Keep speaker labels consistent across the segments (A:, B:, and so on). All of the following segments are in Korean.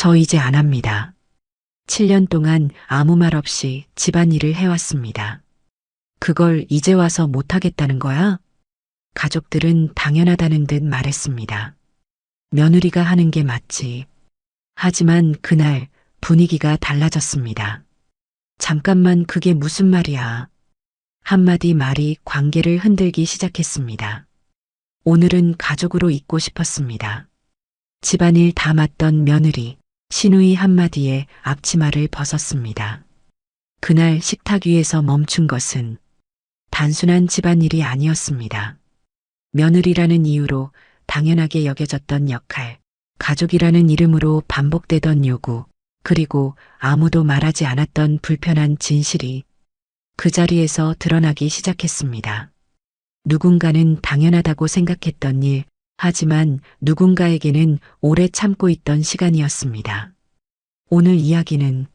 A: 저 이제 안 합니다. 7년 동안 아무 말 없이 집안일을 해왔습니다. 그걸 이제 와서 못하겠다는 거야? 가족들은 당연하다는 듯 말했습니다. 며느리가 하는 게 맞지. 하지만 그날 분위기가 달라졌습니다. 잠깐만 그게 무슨 말이야. 한마디 말이 관계를 흔들기 시작했습니다. 오늘은 가족으로 있고 싶었습니다. 집안일 다 맡던 며느리, 시누이 한마디에 앞치마를 벗었습니다. 그날 식탁 위에서 멈춘 것은 단순한 집안일이 아니었습니다. 며느리라는 이유로 당연하게 여겨졌던 역할, 가족이라는 이름으로 반복되던 요구, 그리고 아무도 말하지 않았던 불편한 진실이 그 자리에서 드러나기 시작했습니다. 누군가는 당연하다고 생각했던 일, 하지만 누군가에게는 오래 참고 있던 시간이었습니다. 오늘 이야기는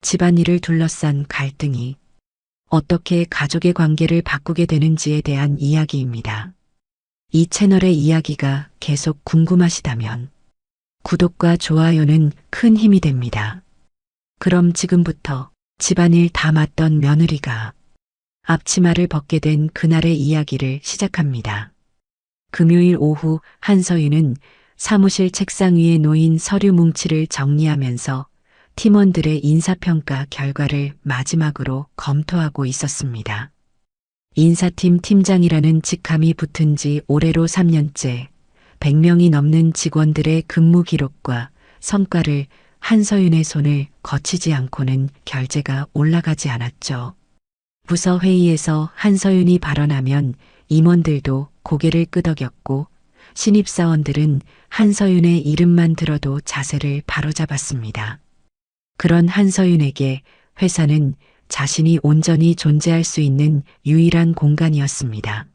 A: 집안일을 둘러싼 갈등이 어떻게 가족의 관계를 바꾸게 되는지에 대한 이야기입니다. 이 채널의 이야기가 계속 궁금하시다면 구독과 좋아요는 큰 힘이 됩니다. 그럼 지금부터 집안일 다 맡던 며느리가 앞치마를 벗게 된 그날의 이야기를 시작합니다. 금요일 오후 한서윤은 사무실 책상 위에 놓인 서류 뭉치를 정리하면서 팀원들의 인사평가 결과를 마지막으로 검토하고 있었습니다. 인사팀 팀장이라는 직함이 붙은 지 올해로 3년째 100명이 넘는 직원들의 근무 기록과 성과를 한서윤의 손을 거치지 않고는 결제가 올라가지 않았죠. 부서 회의에서 한서윤이 발언하면 임원들도 고개를 끄덕였고 신입사원들은 한서윤의 이름만 들어도 자세를 바로잡았습니다. 그런 한서윤에게 회사는 자신이 온전히 존재할 수 있는 유일한 공간이었습니다.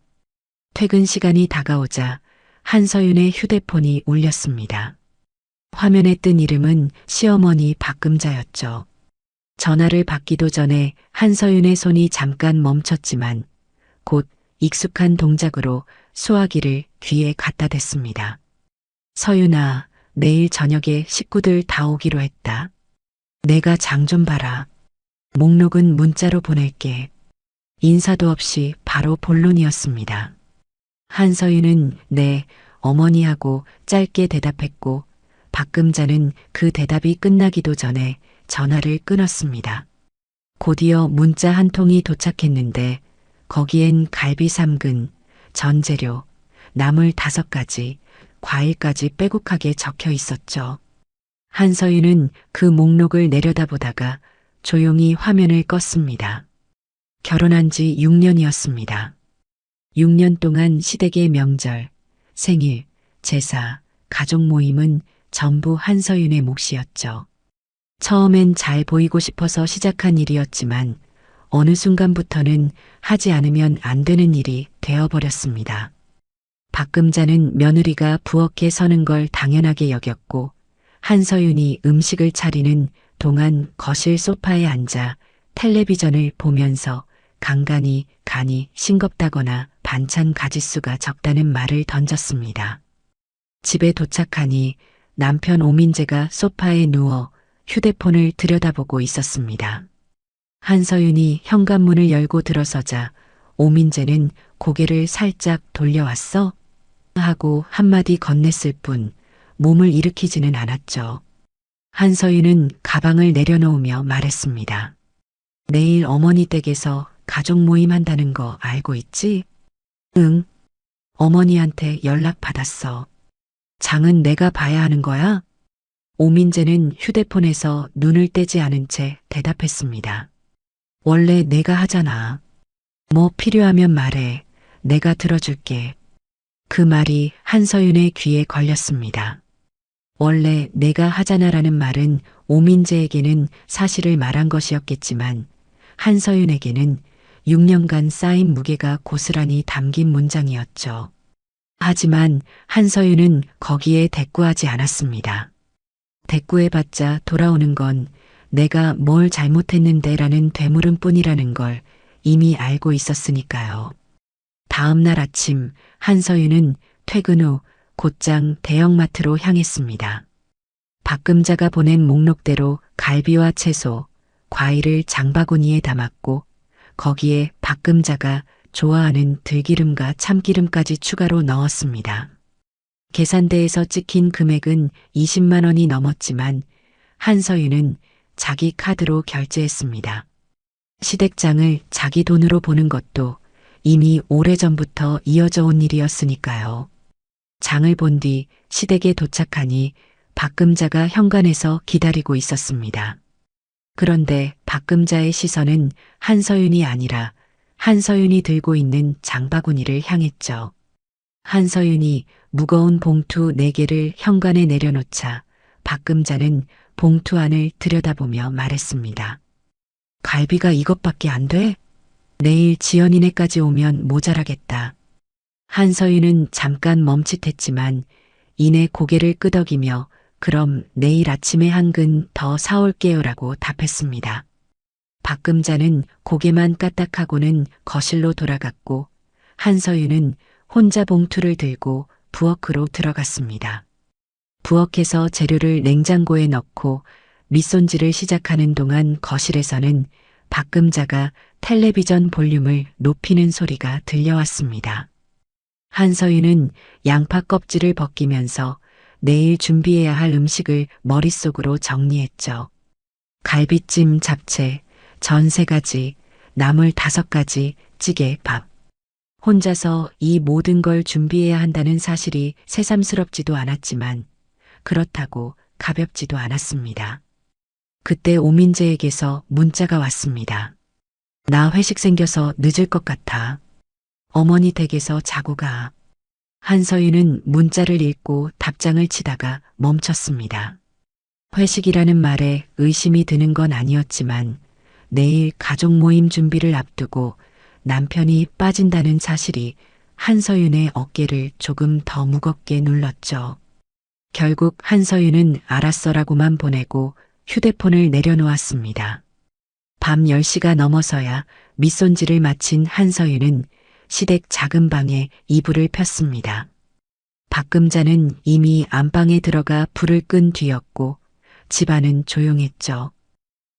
A: 퇴근 시간이 다가오자 한서윤의 휴대폰이 울렸습니다. 화면에 뜬 이름은 시어머니 박금자였죠. 전화를 받기도 전에 한서윤의 손이 잠깐 멈췄지만 곧 익숙한 동작으로 수화기를 귀에 갖다 댔습니다. 서윤아, 내일 저녁에 식구들 다 오기로 했다. 내가 장 좀 봐라. 목록은 문자로 보낼게. 인사도 없이 바로 본론이었습니다. 한서윤은 네, 어머니하고 짧게 대답했고 박금자는 그 대답이 끝나기도 전에 전화를 끊었습니다. 곧이어 문자 한 통이 도착했는데 거기엔 갈비 3근, 전재료, 나물 5가지, 과일까지 빼곡하게 적혀 있었죠. 한서윤은 그 목록을 내려다보다가 조용히 화면을 껐습니다. 결혼한 지 6년이었습니다. 6년 동안 시댁의 명절, 생일, 제사, 가족 모임은 전부 한서윤의 몫이었죠. 처음엔 잘 보이고 싶어서 시작한 일이었지만 어느 순간부터는 하지 않으면 안 되는 일이 되어버렸습니다. 박금자는 며느리가 부엌에 서는 걸 당연하게 여겼고 한서윤이 음식을 차리는 동안 거실 소파에 앉아 텔레비전을 보면서 간간히 간이 싱겁다거나 반찬 가짓수가 적다는 말을 던졌습니다. 집에 도착하니 남편 오민재가 소파에 누워 휴대폰을 들여다보고 있었습니다. 한서윤이 현관문을 열고 들어서자 오민재는 고개를 살짝 돌려왔어? 하고 한마디 건넸을 뿐 몸을 일으키지는 않았죠. 한서윤은 가방을 내려놓으며 말했습니다. 내일 어머니 댁에서 가족 모임 한다는 거 알고 있지? 응. 어머니한테 연락 받았어. 장은 내가 봐야 하는 거야? 오민재는 휴대폰에서 눈을 떼지 않은 채 대답했습니다. 원래 내가 하잖아. 뭐 필요하면 말해. 내가 들어줄게. 그 말이 한서윤의 귀에 걸렸습니다. 원래 내가 하잖아라는 말은 오민재에게는 사실을 말한 것이었겠지만 한서윤에게는 6년간 쌓인 무게가 고스란히 담긴 문장이었죠. 하지만 한서윤은 거기에 대꾸하지 않았습니다. 대꾸해봤자 돌아오는 건 내가 뭘 잘못했는데 라는 되물음뿐이라는 걸 이미 알고 있었으니까요. 다음 날 아침 한서윤은 퇴근 후 곧장 대형마트로 향했습니다. 박금자가 보낸 목록대로 갈비와 채소, 과일을 장바구니에 담았고 거기에 박금자가 좋아하는 들기름과 참기름까지 추가로 넣었습니다. 계산대에서 찍힌 금액은 20만 원이 넘었지만 한서윤은 자기 카드로 결제했습니다. 시댁장을 자기 돈으로 보는 것도 이미 오래전부터 이어져 온 일이었으니까요. 장을 본 뒤 시댁에 도착하니 박금자가 현관에서 기다리고 있었습니다. 그런데 박금자의 시선은 한서윤이 아니라 한서윤이 들고 있는 장바구니를 향했죠. 한서윤이 무거운 봉투 4개를 현관에 내려놓자 박금자는 봉투 안을 들여다보며 말했습니다. 갈비가 이것밖에 안 돼? 내일 지연이네까지 오면 모자라겠다. 한서윤은 잠깐 멈칫했지만 이내 고개를 끄덕이며 그럼 내일 아침에 한 근 더 사올게요라고 답했습니다. 박금자는 고개만 까딱하고는 거실로 돌아갔고 한서윤은 혼자 봉투를 들고 부엌으로 들어갔습니다. 부엌에서 재료를 냉장고에 넣고 밑손질을 시작하는 동안 거실에서는 박금자가 텔레비전 볼륨을 높이는 소리가 들려왔습니다. 한서윤은 양파 껍질을 벗기면서 내일 준비해야 할 음식을 머릿속으로 정리했죠. 갈비찜, 잡채, 전 3가지, 나물 5가지, 찌개, 밥. 혼자서 이 모든 걸 준비해야 한다는 사실이 새삼스럽지도 않았지만 그렇다고 가볍지도 않았습니다. 그때 오민재에게서 문자가 왔습니다. 나 회식 생겨서 늦을 것 같아. 어머니 댁에서 자고 가. 한서윤은 문자를 읽고 답장을 치다가 멈췄습니다. 회식이라는 말에 의심이 드는 건 아니었지만 내일 가족 모임 준비를 앞두고 남편이 빠진다는 사실이 한서윤의 어깨를 조금 더 무겁게 눌렀죠. 결국 한서윤은 알았어라고만 보내고 휴대폰을 내려놓았습니다. 밤 10시가 넘어서야 밑손질을 마친 한서윤은 시댁 작은 방에 이불을 폈습니다. 박금자는 이미 안방에 들어가 불을 끈 뒤였고 집안은 조용했죠.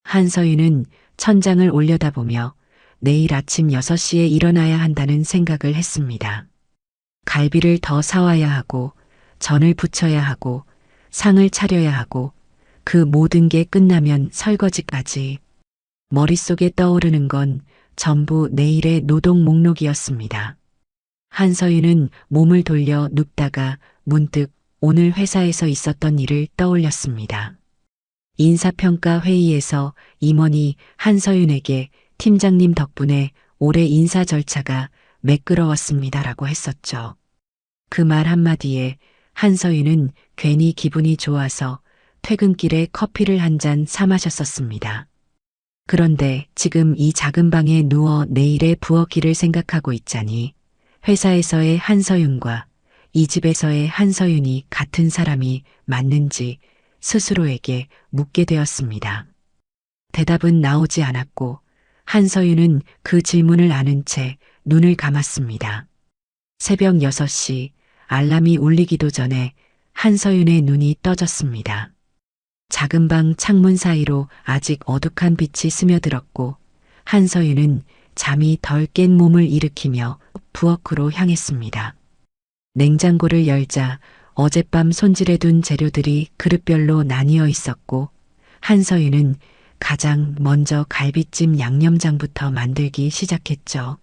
A: 한서윤은 천장을 올려다보며 내일 아침 6시에 일어나야 한다는 생각을 했습니다. 갈비를 더 사와야 하고 전을 부쳐야 하고 상을 차려야 하고 그 모든 게 끝나면 설거지까지. 머릿속에 떠오르는 건 전부 내일의 노동 목록이었습니다. 한서윤은 몸을 돌려 눕다가 문득 오늘 회사에서 있었던 일을 떠올렸습니다. 인사평가 회의에서 임원이 한서윤에게 팀장님 덕분에 올해 인사 절차가 매끄러웠습니다라고 했었죠. 그 말 한마디에 한서윤은 괜히 기분이 좋아서 퇴근길에 커피를 한 잔 사 마셨었습니다. 그런데 지금 이 작은 방에 누워 내일의 부엌 일을 생각하고 있자니 회사에서의 한서윤과 이 집에서의 한서윤이 같은 사람이 맞는지 스스로에게 묻게 되었습니다. 대답은 나오지 않았고 한서윤은 그 질문을 아는 채 눈을 감았습니다. 새벽 6시 알람이 울리기도 전에 한서윤의 눈이 떠졌습니다. 작은 방 창문 사이로 아직 어둑한 빛이 스며들었고 한서윤은 잠이 덜 깬 몸을 일으키며 부엌으로 향했습니다. 냉장고를 열자 어젯밤 손질해둔 재료들이 그릇별로 나뉘어 있었고 한서윤은 가장 먼저 갈비찜 양념장부터 만들기 시작했죠.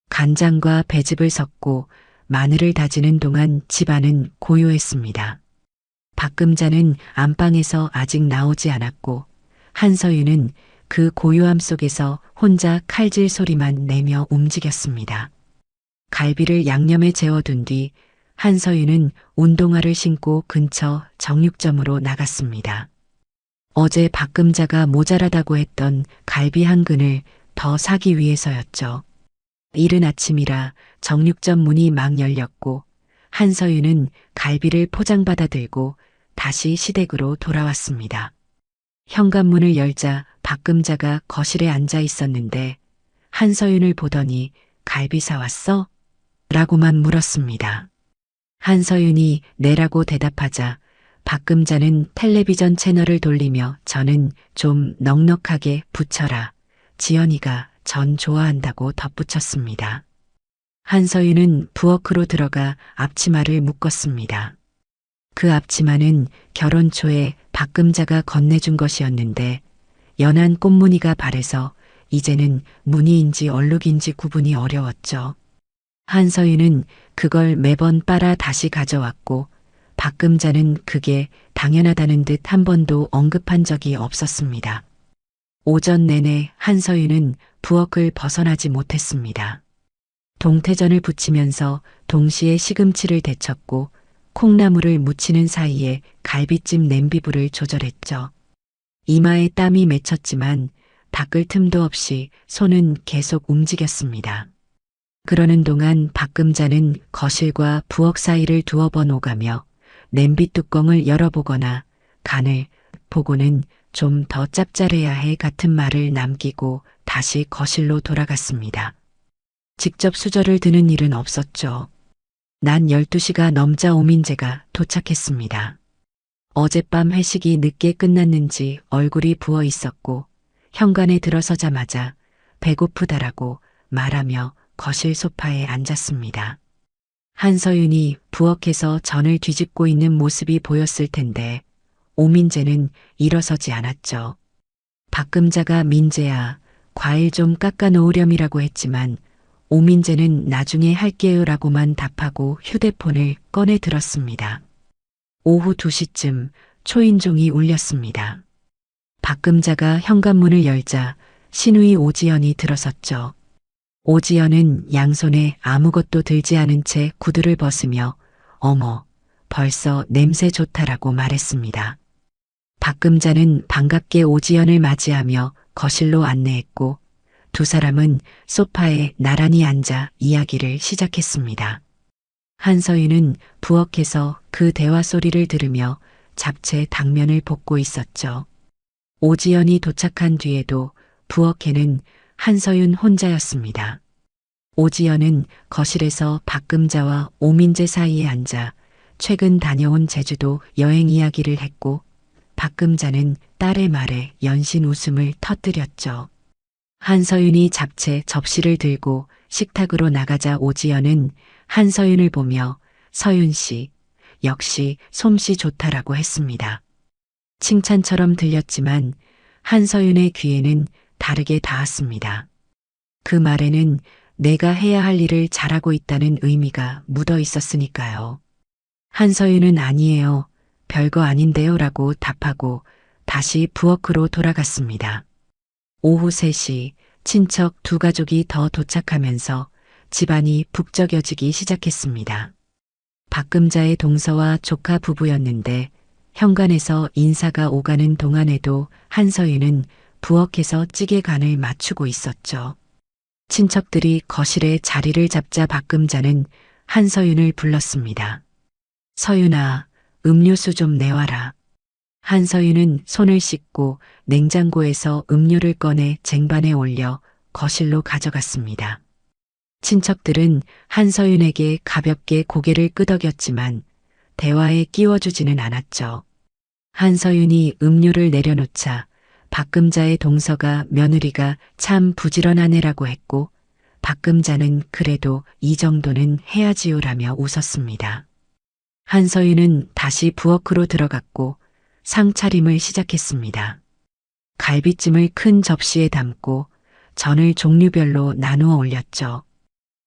A: 간장과 배즙을 섞고 마늘을 다지는 동안 집안은 고요했습니다. 박금자는 안방에서 아직 나오지 않았고 한서윤은 그 고요함 속에서 혼자 칼질 소리만 내며 움직였습니다. 갈비를 양념에 재워둔 뒤 한서윤은 운동화를 신고 근처 정육점으로 나갔습니다. 어제 박금자가 모자라다고 했던 갈비 한 근을 더 사기 위해서였죠. 이른 아침이라 정육점 문이 막 열렸고 한서윤은 갈비를 포장받아 들고 다시 시댁으로 돌아왔습니다. 현관문을 열자 박금자가 거실에 앉아 있었는데 한서윤을 보더니 갈비 사왔어? 라고만 물었습니다. 한서윤이 네라고 대답하자 박금자는 텔레비전 채널을 돌리며 저는 좀 넉넉하게 붙여라. 지연이가 전 좋아한다고 덧붙였습니다. 한서윤은 부엌으로 들어가 앞치마를 묶었습니다. 그 앞치마는 결혼 초에 박금자가 건네준 것이었는데 연한 꽃무늬가 바래서 이제는 무늬인지 얼룩인지 구분이 어려웠죠. 한서윤은 그걸 매번 빨아 다시 가져왔고 박금자는 그게 당연하다는 듯 한 번도 언급한 적이 없었습니다. 오전 내내 한서윤은 부엌을 벗어나지 못했습니다. 동태전을 부치면서 동시에 시금치를 데쳤고 콩나물을 무치는 사이에 갈비찜 냄비불을 조절했죠. 이마에 땀이 맺혔지만 닦을 틈도 없이 손은 계속 움직였습니다. 그러는 동안 박금자는 거실과 부엌 사이를 두어 번 오가며 냄비 뚜껑을 열어보거나 간을 보고는 좀 더 짭짤해야 해 같은 말을 남기고 다시 거실로 돌아갔습니다. 직접 수저를 드는 일은 없었죠. 난 12시가 넘자 오민재가 도착했습니다. 어젯밤 회식이 늦게 끝났는지 얼굴이 부어 있었고 현관에 들어서자마자 배고프다라고 말하며 거실 소파에 앉았습니다. 한서윤이 부엌에서 전을 뒤집고 있는 모습이 보였을 텐데 오민재는 일어서지 않았죠. 박금자가 민재야, 과일 좀 깎아 놓으렴이라고 했지만 오민재는 나중에 할게요라고만 답하고 휴대폰을 꺼내 들었습니다. 오후 2시쯤 초인종이 울렸습니다. 박금자가 현관문을 열자 신우이 오지연이 들어섰죠. 오지연은 양손에 아무것도 들지 않은 채 구두를 벗으며 어머, 벌써 냄새 좋다라고 말했습니다. 박금자는 반갑게 오지연을 맞이하며 거실로 안내했고 두 사람은 소파에 나란히 앉아 이야기를 시작했습니다. 한서윤은 부엌에서 그 대화 소리를 들으며 잡채 당면을 볶고 있었죠. 오지연이 도착한 뒤에도 부엌에는 한서윤 혼자였습니다. 오지연은 거실에서 박금자와 오민재 사이에 앉아 최근 다녀온 제주도 여행 이야기를 했고 박금자는 딸의 말에 연신 웃음을 터뜨렸죠. 한서윤이 잡채 접시를 들고 식탁으로 나가자 오지연은 한서윤을 보며 서윤 씨, 역시 솜씨 좋다라고 했습니다. 칭찬처럼 들렸지만 한서윤의 귀에는 다르게 닿았습니다. 그 말에는 내가 해야 할 일을 잘하고 있다는 의미가 묻어 있었으니까요. 한서윤은 아니에요. 별거 아닌데요 라고 답하고 다시 부엌으로 돌아갔습니다. 오후 3시 친척 두 가족이 더 도착하면서 집안이 북적여지기 시작했습니다. 박금자의 동서와 조카 부부였는데 현관에서 인사가 오가는 동안에도 한서윤은 부엌에서 찌개 간을 맞추고 있었죠. 친척들이 거실에 자리를 잡자 박금자는 한서윤을 불렀습니다. 서윤아, 음료수 좀 내와라. 한서윤은 손을 씻고 냉장고에서 음료를 꺼내 쟁반에 올려 거실로 가져갔습니다. 친척들은 한서윤에게 가볍게 고개를 끄덕였지만 대화에 끼워주지는 않았죠. 한서윤이 음료를 내려놓자 박금자의 동서가 며느리가 참 부지런하네라고 했고 박금자는 그래도 이 정도는 해야지요라며 웃었습니다. 한서윤은 다시 부엌으로 들어갔고 상차림을 시작했습니다. 갈비찜을 큰 접시에 담고 전을 종류별로 나누어 올렸죠.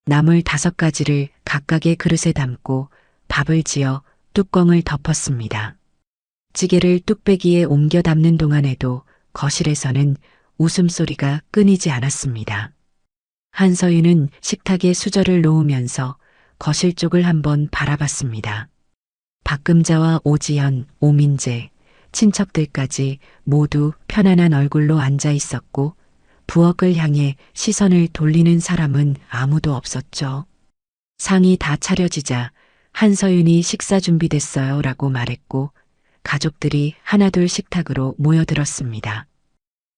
A: 나물 5가지를 각각의 그릇에 담고 밥을 지어 뚜껑을 덮었습니다. 찌개를 뚝배기에 옮겨 담는 동안에도 거실에서는 웃음소리가 끊이지 않았습니다. 한서윤은 식탁에 수저를 놓으면서 거실 쪽을 한번 바라봤습니다. 박금자와 오지연, 오민재, 친척들까지 모두 편안한 얼굴로 앉아 있었고 부엌을 향해 시선을 돌리는 사람은 아무도 없었죠. 상이 다 차려지자 한서윤이 식사 준비됐어요 라고 말했고 가족들이 하나둘 식탁으로 모여들었습니다.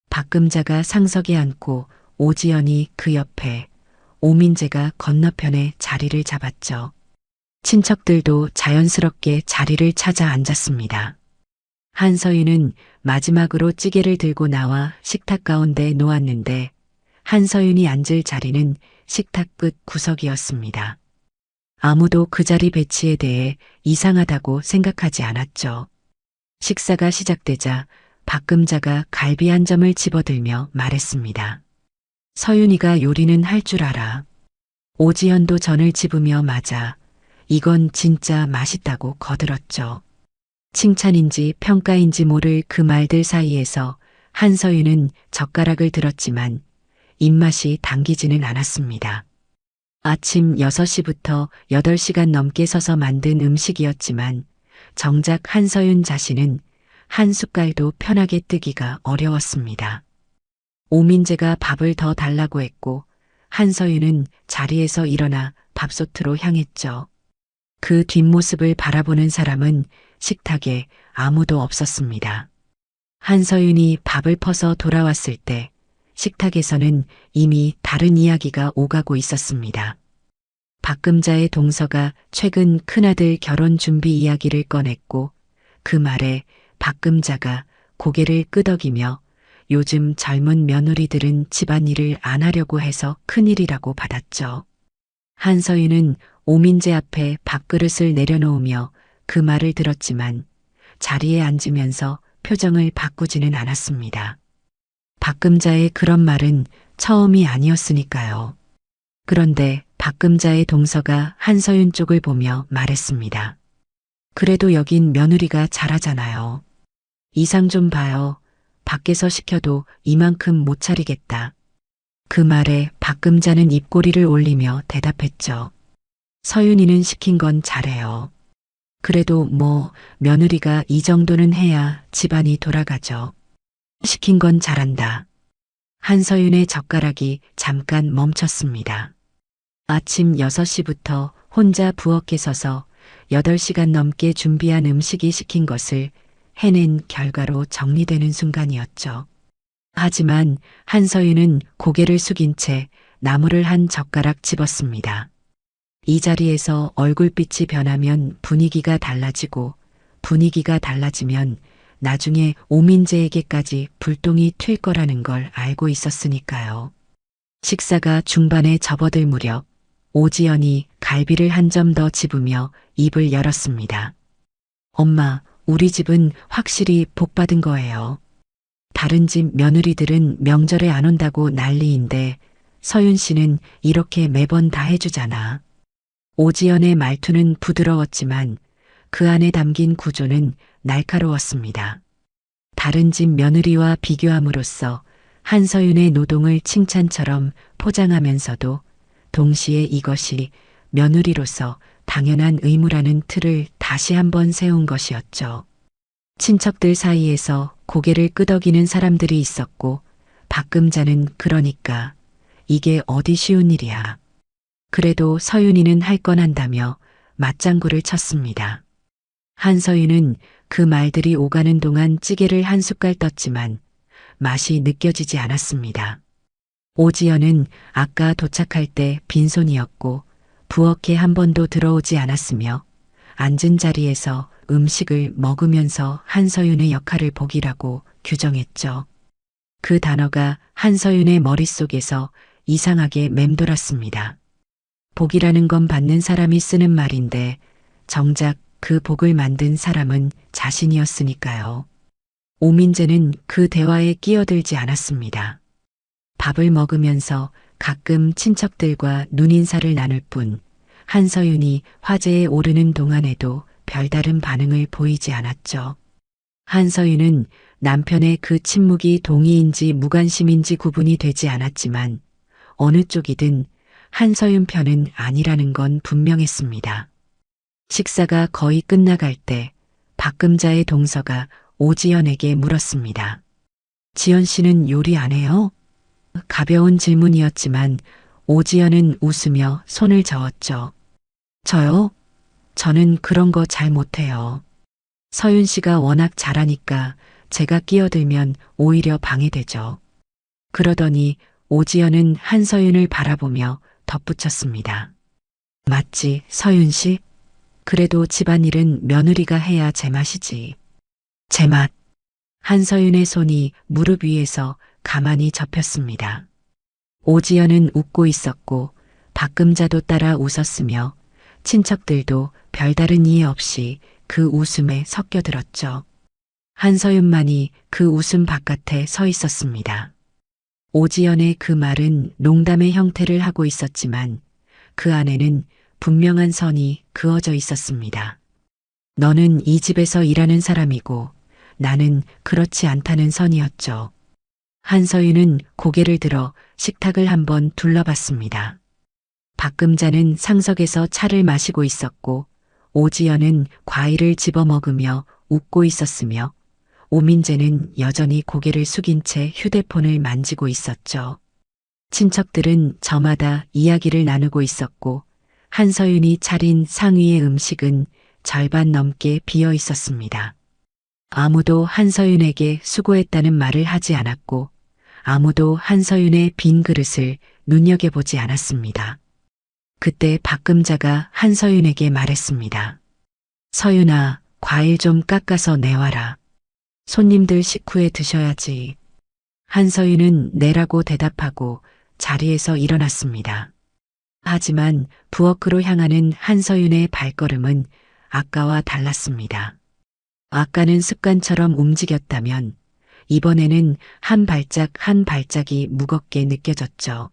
A: 박금자가 상석에 앉고 오지연이 그 옆에, 오민재가 건너편에 자리를 잡았죠. 친척들도 자연스럽게 자리를 찾아 앉았습니다. 한서윤은 마지막으로 찌개를 들고 나와 식탁 가운데 놓았는데 한서윤이 앉을 자리는 식탁 끝 구석이었습니다. 아무도 그 자리 배치에 대해 이상하다고 생각하지 않았죠. 식사가 시작되자 박금자가 갈비 한 점을 집어들며 말했습니다. 서윤이가 요리는 할 줄 알아. 오지연도 전을 집으며 맞아. 이건 진짜 맛있다고 거들었죠. 칭찬인지 평가인지 모를 그 말들 사이에서 한서윤은 젓가락을 들었지만 입맛이 당기지는 않았습니다. 아침 6시부터 8시간 넘게 서서 만든 음식이었지만 정작 한서윤 자신은 한 숟갈도 편하게 뜨기가 어려웠습니다. 오민재가 밥을 더 달라고 했고 한서윤은 자리에서 일어나 밥솥으로 향했죠. 그 뒷모습을 바라보는 사람은 식탁에 아무도 없었습니다. 한서윤이 밥을 퍼서 돌아왔을 때 식탁에서는 이미 다른 이야기가 오가고 있었습니다. 박금자의 동서가 최근 큰아들 결혼 준비 이야기를 꺼냈고 그 말에 박금자가 고개를 끄덕이며 요즘 젊은 며느리들은 집안일을 안 하려고 해서 큰일이라고 받았죠. 한서윤은 오민재 앞에 밥그릇을 내려놓으며 그 말을 들었지만 자리에 앉으면서 표정을 바꾸지는 않았습니다. 박금자의 그런 말은 처음이 아니었으니까요. 그런데 박금자의 동서가 한서윤 쪽을 보며 말했습니다. 그래도 여긴 며느리가 잘하잖아요. 이상 좀 봐요. 밖에서 시켜도 이만큼 못 차리겠다. 그 말에 박금자는 입꼬리를 올리며 대답했죠. 서윤이는 시킨 건 잘해요. 그래도 뭐 며느리가 이 정도는 해야 집안이 돌아가죠. 시킨 건 잘한다. 한서윤의 젓가락이 잠깐 멈췄습니다. 아침 6시부터 혼자 부엌에 서서 8시간 넘게 준비한 음식이 시킨 것을 해낸 결과로 정리되는 순간이었죠. 하지만 한서윤은 고개를 숙인 채 나물을 한 젓가락 집었습니다. 이 자리에서 얼굴빛이 변하면 분위기가 달라지고 분위기가 달라지면 나중에 오민재에게까지 불똥이 튈 거라는 걸 알고 있었으니까요. 식사가 중반에 접어들 무렵 오지연이 갈비를 한 점 더 집으며 입을 열었습니다. 엄마, 우리 집은 확실히 복 받은 거예요. 다른 집 며느리들은 명절에 안 온다고 난리인데 서윤 씨는 이렇게 매번 다 해주잖아. 오지연의 말투는 부드러웠지만 그 안에 담긴 구조는 날카로웠습니다. 다른 집 며느리와 비교함으로써 한서윤의 노동을 칭찬처럼 포장하면서도 동시에 이것이 며느리로서 당연한 의무라는 틀을 다시 한번 세운 것이었죠. 친척들 사이에서 고개를 끄덕이는 사람들이 있었고 박금자는 그러니까 이게 어디 쉬운 일이야. 그래도 서윤이는 할 건 한다며 맞장구를 쳤습니다. 한서윤은 그 말들이 오가는 동안 찌개를 한 숟갈 떴지만 맛이 느껴지지 않았습니다. 오지연은 아까 도착할 때 빈손이었고 부엌에 한 번도 들어오지 않았으며 앉은 자리에서 음식을 먹으면서 한서윤의 역할을 복이라고 규정했죠. 그 단어가 한서윤의 머릿속에서 이상하게 맴돌았습니다. 복이라는 건 받는 사람이 쓰는 말인데 정작 그 복을 만든 사람은 자신이었으니까요. 오민재는 그 대화에 끼어들지 않았습니다. 밥을 먹으면서 가끔 친척들과 눈인사를 나눌 뿐 한서윤이 화제에 오르는 동안에도 별다른 반응을 보이지 않았죠. 한서윤은 남편의 그 침묵이 동의인지 무관심인지 구분이 되지 않았지만 어느 쪽이든 한서윤 편은 아니라는 건 분명했습니다. 식사가 거의 끝나갈 때 박금자의 동서가 오지연에게 물었습니다. 지연 씨는 요리 안 해요? 가벼운 질문이었지만 오지연은 웃으며 손을 저었죠. 저요? 저는 그런 거 잘 못해요. 서윤 씨가 워낙 잘하니까 제가 끼어들면 오히려 방해되죠. 그러더니 오지연은 한서윤을 바라보며 덧붙였습니다. 맞지, 서윤 씨? 그래도 집안일은 며느리가 해야 제맛이지. 제맛. 한서윤의 손이 무릎 위에서 가만히 접혔습니다. 오지연은 웃고 있었고 박금자도 따라 웃었으며 친척들도 별다른 이해 없이 그 웃음에 섞여들었죠. 한서윤만이 그 웃음 바깥에 서 있었습니다. 오지연의 그 말은 농담의 형태를 하고 있었지만 그 안에는 분명한 선이 그어져 있었습니다. 너는 이 집에서 일하는 사람이고 나는 그렇지 않다는 선이었죠. 한서윤은 고개를 들어 식탁을 한번 둘러봤습니다. 박금자는 상석에서 차를 마시고 있었고 오지연은 과일을 집어먹으며 웃고 있었으며 오민재는 여전히 고개를 숙인 채 휴대폰을 만지고 있었죠. 친척들은 저마다 이야기를 나누고 있었고 한서윤이 차린 상위의 음식은 절반 넘게 비어 있었습니다. 아무도 한서윤에게 수고했다는 말을 하지 않았고 아무도 한서윤의 빈 그릇을 눈여겨보지 않았습니다. 그때 박금자가 한서윤에게 말했습니다. 서윤아, 과일 좀 깎아서 내와라. 손님들 식후에 드셔야지. 한서윤은 내라고 대답하고 자리에서 일어났습니다. 하지만 부엌으로 향하는 한서윤의 발걸음은 아까와 달랐습니다. 아까는 습관처럼 움직였다면 이번에는 한 발짝 한 발짝이 무겁게 느껴졌죠.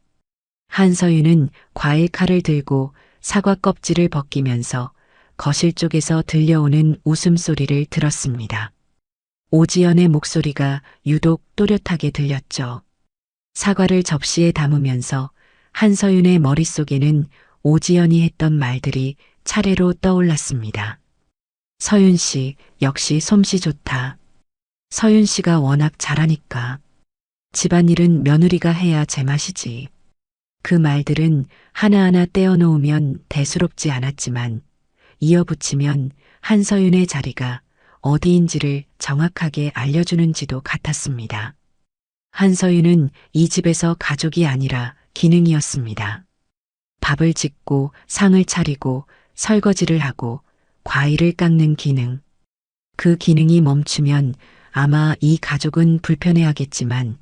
A: 한서윤은 과일 칼을 들고 사과 껍질을 벗기면서 거실 쪽에서 들려오는 웃음소리를 들었습니다. 오지연의 목소리가 유독 또렷하게 들렸죠. 사과를 접시에 담으면서 한서윤의 머릿속에는 오지연이 했던 말들이 차례로 떠올랐습니다. 서윤 씨, 역시 솜씨 좋다. 서윤 씨가 워낙 잘하니까. 집안일은 며느리가 해야 제맛이지. 그 말들은 하나하나 떼어놓으면 대수롭지 않았지만 이어붙이면 한서윤의 자리가 어디인지를 정확하게 알려주는지도 같았습니다. 한서윤은 이 집에서 가족이 아니라 기능이었습니다. 밥을 짓고 상을 차리고 설거지를 하고 과일을 깎는 기능. 그 기능이 멈추면 아마 이 가족은 불편해하겠지만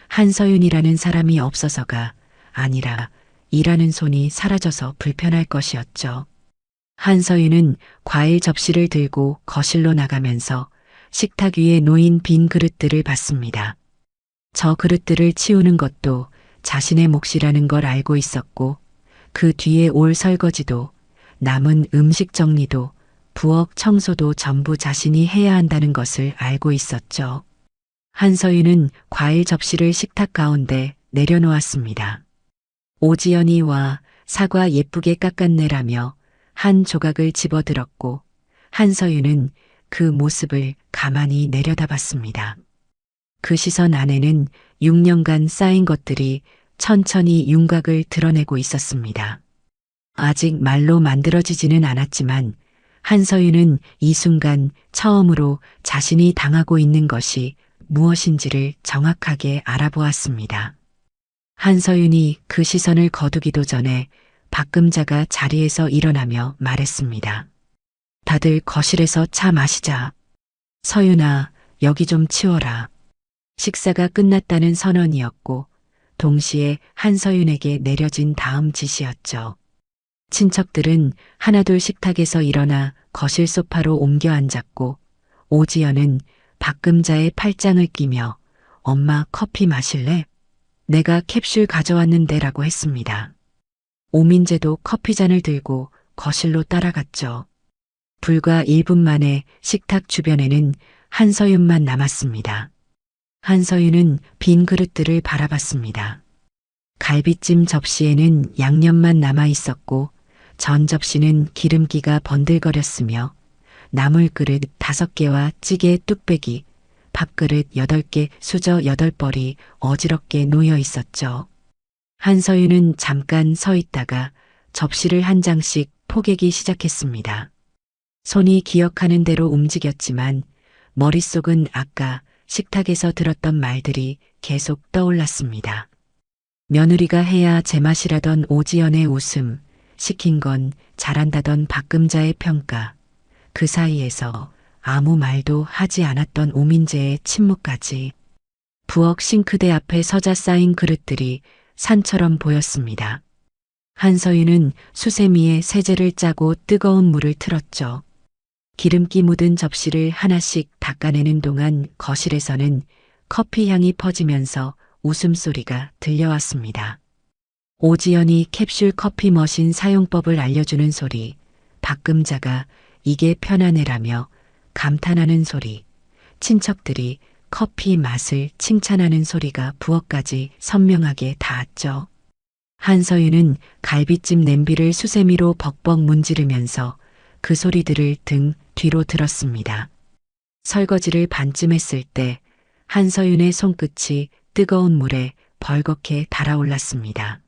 A: 한서윤이라는 사람이 없어서가 아니라 일하는 손이 사라져서 불편할 것이었죠. 한서윤은 과일 접시를 들고 거실로 나가면서 식탁 위에 놓인 빈 그릇들을 봤습니다. 저 그릇들을 치우는 것도 자신의 몫이라는 걸 알고 있었고 그 뒤에 올 설거지도 남은 음식 정리도 부엌 청소도 전부 자신이 해야 한다는 것을 알고 있었죠. 한서윤은 과일 접시를 식탁 가운데 내려놓았습니다. 오지연이 와 사과 예쁘게 깎았네라며 한 조각을 집어들었고 한서윤은 그 모습을 가만히 내려다봤습니다. 그 시선 안에는 6년간 쌓인 것들이 천천히 윤곽을 드러내고 있었습니다. 아직 말로 만들어지지는 않았지만 한서윤은 이 순간 처음으로 자신이 당하고 있는 것이 무엇인지를 정확하게 알아보았습니다. 한서윤이 그 시선을 거두기도 전에 박금자가 자리에서 일어나며 말했습니다. 다들 거실에서 차 마시자. 서윤아, 여기 좀 치워라. 식사가 끝났다는 선언이었고 동시에 한서윤에게 내려진 다음 지시였죠. 친척들은 하나둘 식탁에서 일어나 거실 소파로 옮겨 앉았고 오지연은 박금자의 팔짱을 끼며 엄마 커피 마실래? 내가 캡슐 가져왔는데라고 했습니다. 오민재도 커피잔을 들고 거실로 따라갔죠. 불과 1분 만에 식탁 주변에는 한서윤만 남았습니다. 한서윤은 빈 그릇들을 바라봤습니다. 갈비찜 접시에는 양념만 남아 있었고 전 접시는 기름기가 번들거렸으며 나물 그릇 5개와 찌개 뚝배기, 밥그릇 8개, 수저 8벌이 어지럽게 놓여 있었죠. 한서윤은 잠깐 서 있다가 접시를 한 장씩 포개기 시작했습니다. 손이 기억하는 대로 움직였지만 머릿속은 아까 식탁에서 들었던 말들이 계속 떠올랐습니다. 며느리가 해야 제맛이라던 오지연의 웃음, 시킨 건 잘한다던 박금자의 평가, 그 사이에서 아무 말도 하지 않았던 오민재의 침묵까지. 부엌 싱크대 앞에 서자 쌓인 그릇들이 산처럼 보였습니다. 한서윤은 수세미에 세제를 짜고 뜨거운 물을 틀었죠. 기름기 묻은 접시를 하나씩 닦아내는 동안 거실에서는 커피 향이 퍼지면서 웃음소리가 들려왔습니다. 오지연이 캡슐 커피 머신 사용법을 알려주는 소리, 박금자가 이게 편안해라며 감탄하는 소리, 친척들이 커피 맛을 칭찬하는 소리가 부엌까지 선명하게 닿았죠. 한서윤은 갈비찜 냄비를 수세미로 벅벅 문지르면서 그 소리들을 등 뒤로 들었습니다. 설거지를 반쯤 했을 때 한서윤의 손끝이 뜨거운 물에 벌겋게 달아올랐습니다.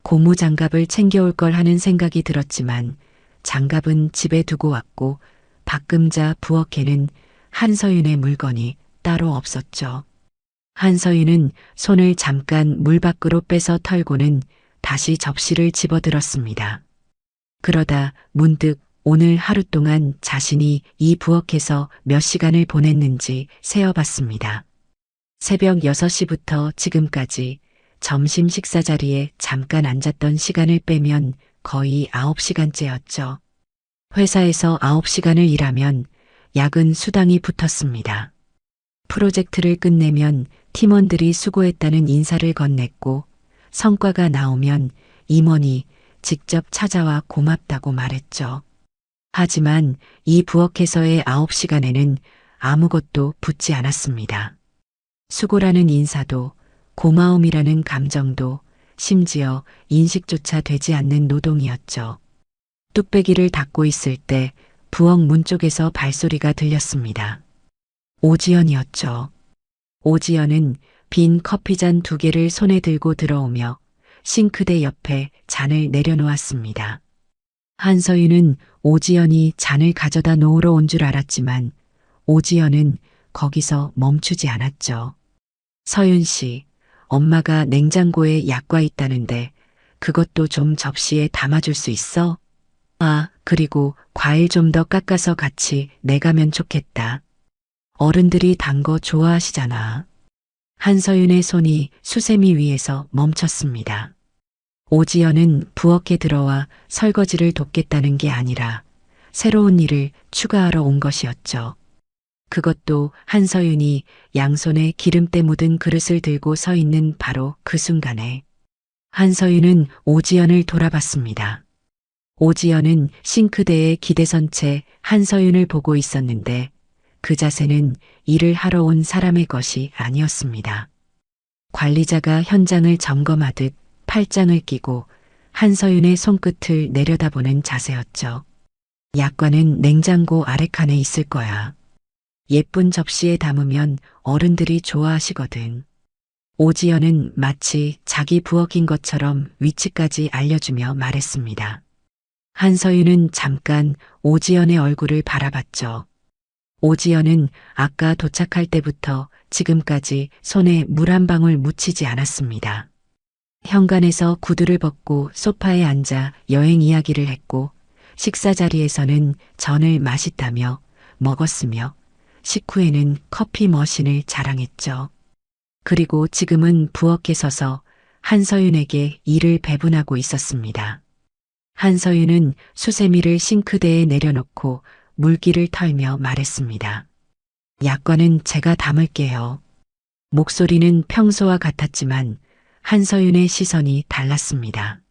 A: 고무장갑을 챙겨올 걸 하는 생각이 들었지만 장갑은 집에 두고 왔고 박금자 부엌에는 한서윤의 물건이 따로 없었죠. 한서윤은 손을 잠깐 물 밖으로 빼서 털고는 다시 접시를 집어들었습니다. 그러다 문득 오늘 하루 동안 자신이 이 부엌에서 몇 시간을 보냈는지 세어봤습니다. 새벽 6시부터 지금까지 점심 식사 자리에 잠깐 앉았던 시간을 빼면 거의 9시간째였죠. 회사에서 9시간을 일하면 야근 수당이 붙었습니다. 프로젝트를 끝내면 팀원들이 수고했다는 인사를 건넸고 성과가 나오면 임원이 직접 찾아와 고맙다고 말했죠. 하지만 이 부엌에서의 9시간에는 아무것도 붙지 않았습니다. 수고라는 인사도 고마움이라는 감정도 심지어 인식조차 되지 않는 노동이었죠. 뚝배기를 닫고 있을 때 부엌 문 쪽에서 발소리가 들렸습니다. 오지연이었죠. 오지연은 빈 커피잔 2개를 손에 들고 들어오며 싱크대 옆에 잔을 내려놓았습니다. 한서윤은 오지연이 잔을 가져다 놓으러 온 줄 알았지만 오지연은 거기서 멈추지 않았죠. 서윤 씨, 엄마가 냉장고에 약과 있다는데 그것도 좀 접시에 담아줄 수 있어? 아, 그리고 과일 좀 더 깎아서 같이 내가면 좋겠다. 어른들이 단 거 좋아하시잖아. 한서윤의 손이 수세미 위에서 멈췄습니다. 오지연은 부엌에 들어와 설거지를 돕겠다는 게 아니라 새로운 일을 추가하러 온 것이었죠. 그것도 한서윤이 양손에 기름때 묻은 그릇을 들고 서 있는 바로 그 순간에 한서윤은 오지연을 돌아봤습니다. 오지연은 싱크대에 기대선 채 한서윤을 보고 있었는데 그 자세는 일을 하러 온 사람의 것이 아니었습니다. 관리자가 현장을 점검하듯 팔짱을 끼고 한서윤의 손끝을 내려다보는 자세였죠. 약과는 냉장고 아래칸에 있을 거야. 예쁜 접시에 담으면 어른들이 좋아하시거든. 오지연은 마치 자기 부엌인 것처럼 위치까지 알려주며 말했습니다. 한서윤은 잠깐 오지연의 얼굴을 바라봤죠. 오지연은 아까 도착할 때부터 지금까지 손에 물 한 방울 묻히지 않았습니다. 현관에서 구두를 벗고 소파에 앉아 여행 이야기를 했고 식사 자리에서는 전을 맛있다며 먹었으며 식후에는 커피 머신을 자랑했죠. 그리고 지금은 부엌에 서서 한서윤에게 일을 배분하고 있었습니다. 한서윤은 수세미를 싱크대에 내려놓고 물기를 털며 말했습니다. 약과는 제가 담을게요. 목소리는 평소와 같았지만 한서윤의 시선이 달랐습니다.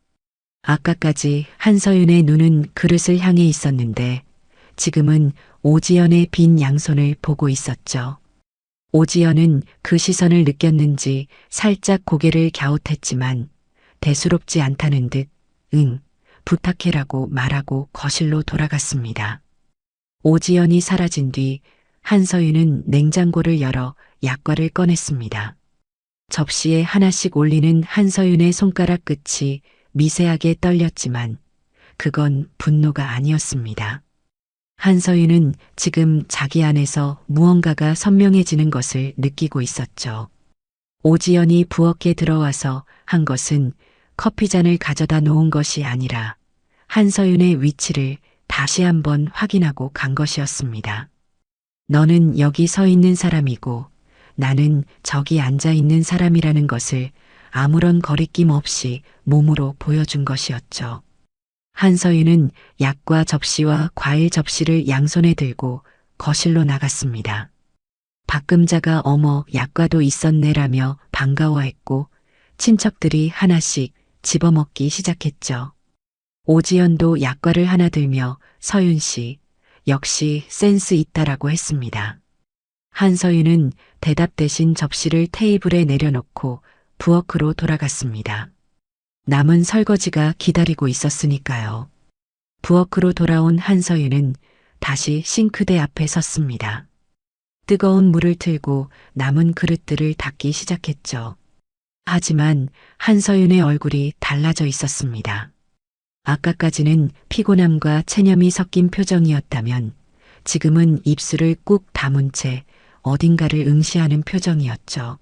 A: 아까까지 한서윤의 눈은 그릇을 향해 있었는데 지금은 오지연의 빈 양손을 보고 있었죠. 오지연은 그 시선을 느꼈는지 살짝 고개를 갸웃했지만 대수롭지 않다는 듯 응, 부탁해라고 말하고 거실로 돌아갔습니다. 오지연이 사라진 뒤 한서윤은 냉장고를 열어 약과를 꺼냈습니다. 접시에 하나씩 올리는 한서윤의 손가락 끝이 미세하게 떨렸지만 그건 분노가 아니었습니다. 한서윤은 지금 자기 안에서 무언가가 선명해지는 것을 느끼고 있었죠. 오지연이 부엌에 들어와서 한 것은 커피잔을 가져다 놓은 것이 아니라 한서윤의 위치를 다시 한번 확인하고 간 것이었습니다. 너는 여기 서 있는 사람이고 나는 저기 앉아 있는 사람이라는 것을 아무런 거리낌 없이 몸으로 보여준 것이었죠. 한서윤은 약과 접시와 과일 접시를 양손에 들고 거실로 나갔습니다. 박금자가 어머 약과도 있었네라며 반가워했고 친척들이 하나씩 집어먹기 시작했죠. 오지연도 약과를 하나 들며 서윤 씨, 역시 센스 있다라고 했습니다. 한서윤은 대답 대신 접시를 테이블에 내려놓고 부엌으로 돌아갔습니다. 남은 설거지가 기다리고 있었으니까요. 부엌으로 돌아온 한서윤은 다시 싱크대 앞에 섰습니다. 뜨거운 물을 틀고 남은 그릇들을 닦기 시작했죠. 하지만 한서윤의 얼굴이 달라져 있었습니다. 아까까지는 피곤함과 체념이 섞인 표정이었다면 지금은 입술을 꾹 다문 채 어딘가를 응시하는 표정이었죠.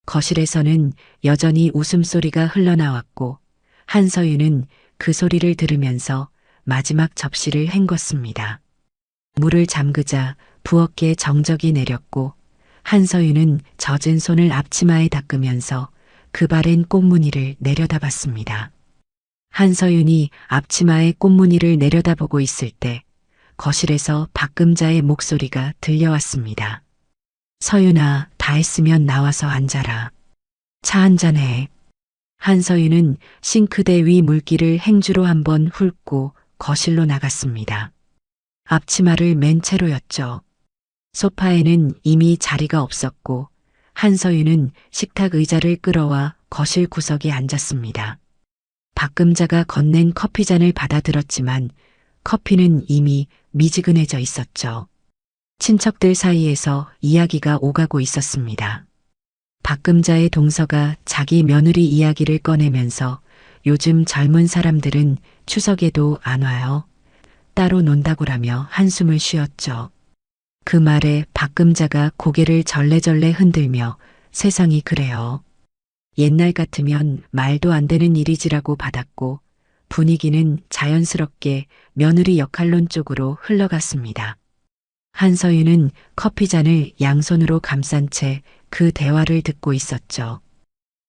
A: 거실에서는 여전히 웃음소리가 흘러나왔고 한서윤은 그 소리를 들으면서 마지막 접시를 헹궜습니다. 물을 잠그자 부엌에 정적이 내렸고 한서윤은 젖은 손을 앞치마에 닦으면서 그 바랜 꽃무늬를 내려다봤습니다. 한서윤이 앞치마의 꽃무늬를 내려다보고 있을 때 거실에서 박금자의 목소리가 들려왔습니다. 서윤아, 다 했으면 나와서 앉아라. 차 한잔해. 한서윤은 싱크대 위 물기를 행주로 한번 훑고 거실로 나갔습니다. 앞치마를 맨 채로였죠. 소파에는 이미 자리가 없었고 한서윤은 식탁 의자를 끌어와 거실 구석에 앉았습니다. 박금자가 건넨 커피잔을 받아들었지만 커피는 이미 미지근해져 있었죠. 친척들 사이에서 이야기가 오가고 있었습니다. 박금자의 동서가 자기 며느리 이야기를 꺼내면서 요즘 젊은 사람들은 추석에도 안 와요. 따로 논다고라며 한숨을 쉬었죠. 그 말에 박금자가 고개를 절레절레 흔들며 세상이 그래요. 옛날 같으면 말도 안 되는 일이지라고 받았고 분위기는 자연스럽게 며느리 역할론 쪽으로 흘러갔습니다. 한서윤은 커피잔을 양손으로 감싼 채 그 대화를 듣고 있었죠.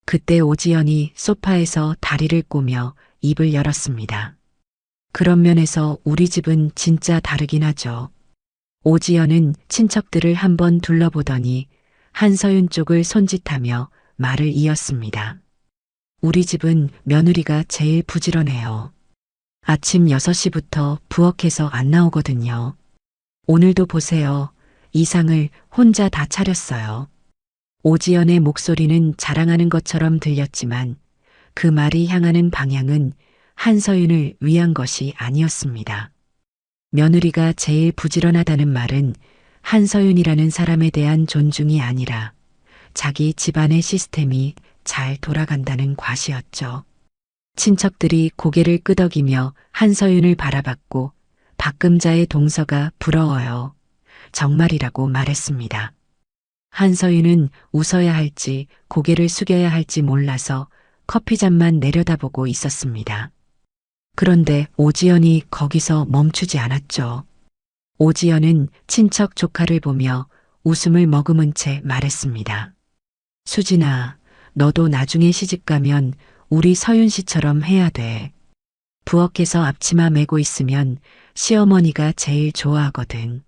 A: 그때 오지연이 소파에서 다리를 꼬며 입을 열었습니다. 그런 면에서 우리 집은 진짜 다르긴 하죠. 오지연은 친척들을 한번 둘러보더니 한서윤 쪽을 손짓하며 말을 이었습니다. 우리 집은 며느리가 제일 부지런해요. 아침 6시부터 부엌에서 안 나오거든요. 오늘도 보세요. 이상을 혼자 다 차렸어요. 오지연의 목소리는 자랑하는 것처럼 들렸지만 그 말이 향하는 방향은 한서윤을 위한 것이 아니었습니다. 며느리가 제일 부지런하다는 말은 한서윤이라는 사람에 대한 존중이 아니라 자기 집안의 시스템이 잘 돌아간다는 과시였죠. 친척들이 고개를 끄덕이며 한서윤을 바라봤고 박금자의 동서가 부러워요. 정말이라고 말했습니다. 한서윤은 웃어야 할지 고개를 숙여야 할지 몰라서 커피잔만 내려다보고 있었습니다. 그런데 오지연이 거기서 멈추지 않았죠. 오지연은 친척 조카를 보며 웃음을 머금은 채 말했습니다. 수진아, 너도 나중에 시집가면 우리 서윤 씨처럼 해야 돼. 부엌에서 앞치마 메고 있으면 시어머니가 제일 좋아하거든.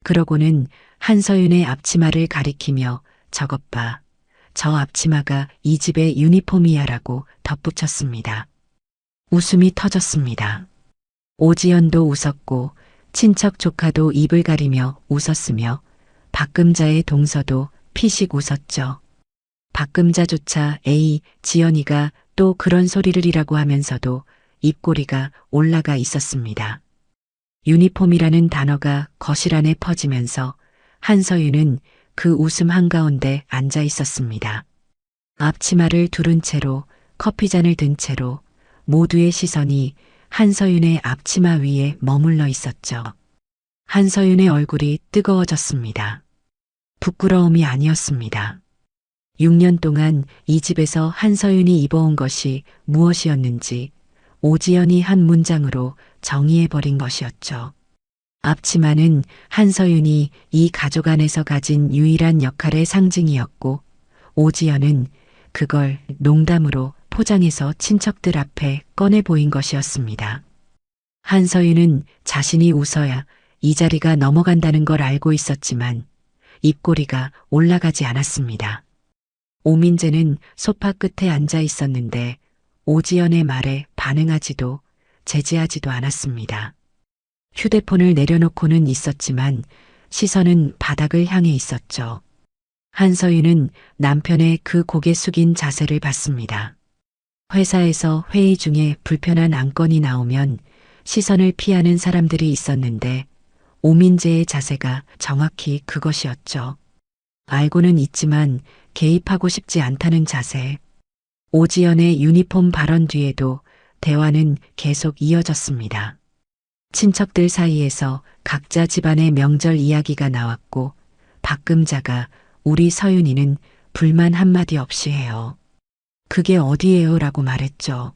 A: 그러고는 한서윤의 앞치마를 가리키며 저것 봐. 저 앞치마가 이 집의 유니폼이야라고 덧붙였습니다. 웃음이 터졌습니다. 오지연도 웃었고 친척 조카도 입을 가리며 웃었으며 박금자의 동서도 피식 웃었죠. 박금자조차 에이, 지연이가 또 그런 소리를이라고 하면서도 입꼬리가 올라가 있었습니다. 유니폼이라는 단어가 거실 안에 퍼지면서 한서윤은 그 웃음 한가운데 앉아 있었습니다. 앞치마를 두른 채로 커피잔을 든 채로 모두의 시선이 한서윤의 앞치마 위에 머물러 있었죠. 한서윤의 얼굴이 뜨거워졌습니다. 부끄러움이 아니었습니다. 6년 동안 이 집에서 한서윤이 입어온 것이 무엇이었는지 오지연이 한 문장으로 정의해버린 것이었죠. 앞치마는 한서윤이 이 가족 안에서 가진 유일한 역할의 상징이었고, 오지연은 그걸 농담으로 포장해서 친척들 앞에 꺼내 보인 것이었습니다. 한서윤은 자신이 웃어야 이 자리가 넘어간다는 걸 알고 있었지만 입꼬리가 올라가지 않았습니다. 오민재는 소파 끝에 앉아 있었는데 오지연의 말에 반응하지도 제지하지도 않았습니다. 휴대폰을 내려놓고는 있었지만 시선은 바닥을 향해 있었죠. 한서윤은 남편의 그 고개 숙인 자세를 봤습니다. 회사에서 회의 중에 불편한 안건이 나오면 시선을 피하는 사람들이 있었는데 오민재의 자세가 정확히 그것이었죠. 알고는 있지만 개입하고 싶지 않다는 자세. 오지연의 유니폼 발언 뒤에도 대화는 계속 이어졌습니다. 친척들 사이에서 각자 집안의 명절 이야기가 나왔고 박금자가 우리 서윤이는 불만 한마디 없이 해요. 그게 어디예요? 라고 말했죠.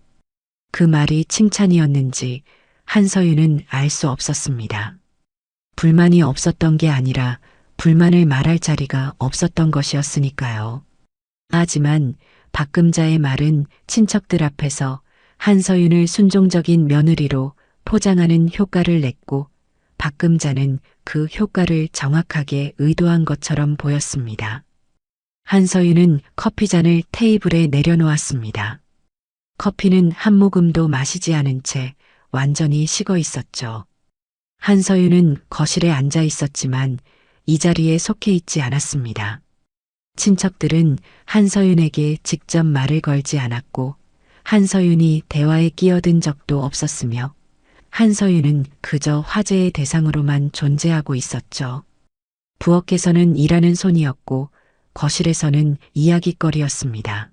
A: 그 말이 칭찬이었는지 한서윤은 알 수 없었습니다. 불만이 없었던 게 아니라 불만을 말할 자리가 없었던 것이었으니까요. 하지만 박금자의 말은 친척들 앞에서 한서윤을 순종적인 며느리로 포장하는 효과를 냈고 박금자는 그 효과를 정확하게 의도한 것처럼 보였습니다. 한서윤은 커피잔을 테이블에 내려놓았습니다. 커피는 한 모금도 마시지 않은 채 완전히 식어 있었죠. 한서윤은 거실에 앉아 있었지만 이 자리에 속해 있지 않았습니다. 친척들은 한서윤에게 직접 말을 걸지 않았고 한서윤이 대화에 끼어든 적도 없었으며 한서윤은 그저 화제의 대상으로만 존재하고 있었죠. 부엌에서는 일하는 손이었고 거실에서는 이야깃거리였습니다.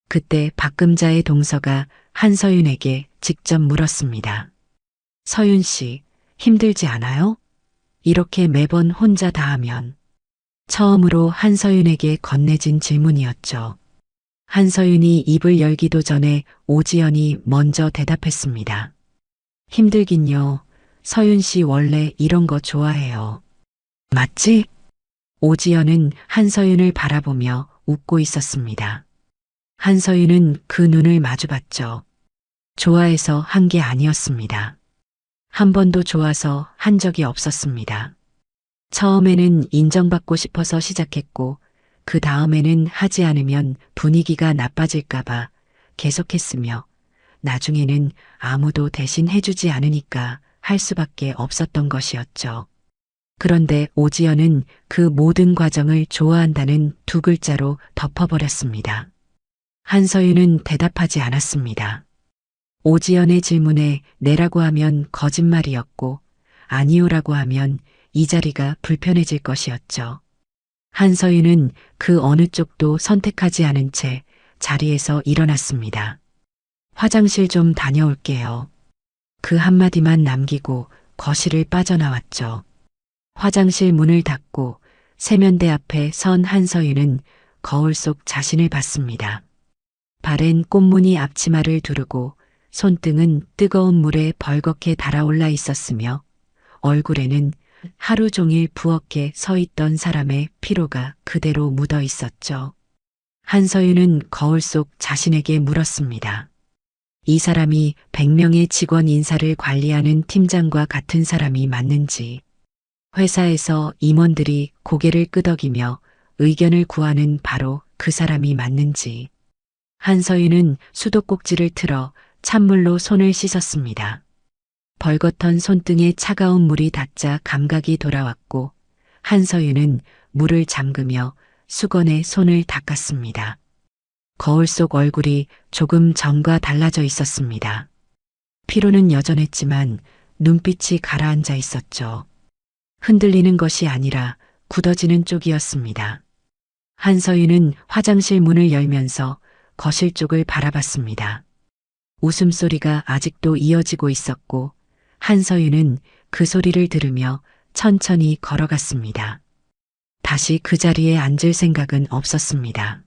A: 그때 박금자의 동서가 한서윤에게 직접 물었습니다. 서윤 씨, 힘들지 않아요? 이렇게 매번 혼자 다 하면. 처음으로 한서윤에게 건네진 질문이었죠. 한서윤이 입을 열기도 전에 오지연이 먼저 대답했습니다. 힘들긴요. 서윤 씨 원래 이런 거 좋아해요. 맞지? 오지연은 한서윤을 바라보며 웃고 있었습니다. 한서윤은 그 눈을 마주봤죠. 좋아해서 한 게 아니었습니다. 한 번도 좋아서 한 적이 없었습니다. 처음에는 인정받고 싶어서 시작했고 그 다음에는 하지 않으면 분위기가 나빠질까봐 계속했으며 나중에는 아무도 대신 해주지 않으니까 할 수밖에 없었던 것이었죠. 그런데 오지연은 그 모든 과정을 좋아한다는 두 글자로 덮어버렸습니다. 한서윤은 대답하지 않았습니다. 오지연의 질문에 네라고 하면 거짓말이었고 아니오라고 하면 이 자리가 불편해질 것이었죠. 한서윤은 그 어느 쪽도 선택하지 않은 채 자리에서 일어났습니다. 화장실 좀 다녀올게요. 그 한마디만 남기고 거실을 빠져나왔죠. 화장실 문을 닫고 세면대 앞에 선 한서윤은 거울 속 자신을 봤습니다. 발엔 꽃무늬 앞치마를 두르고 손등은 뜨거운 물에 벌겋게 달아올라 있었으며 얼굴에는 하루 종일 부엌에 서 있던 사람의 피로가 그대로 묻어 있었죠. 한서윤은 거울 속 자신에게 물었습니다. 이 사람이 100명의 직원 인사를 관리하는 팀장과 같은 사람이 맞는지, 회사에서 임원들이 고개를 끄덕이며 의견을 구하는 바로 그 사람이 맞는지. 한서윤은 수도꼭지를 틀어 찬물로 손을 씻었습니다. 벌겋던 손등에 차가운 물이 닿자 감각이 돌아왔고 한서윤은 물을 잠그며 수건에 손을 닦았습니다. 거울 속 얼굴이 조금 전과 달라져 있었습니다. 피로는 여전했지만 눈빛이 가라앉아 있었죠. 흔들리는 것이 아니라 굳어지는 쪽이었습니다. 한서윤은 화장실 문을 열면서 거실 쪽을 바라봤습니다. 웃음소리가 아직도 이어지고 있었고 한서윤은 그 소리를 들으며 천천히 걸어갔습니다. 다시 그 자리에 앉을 생각은 없었습니다.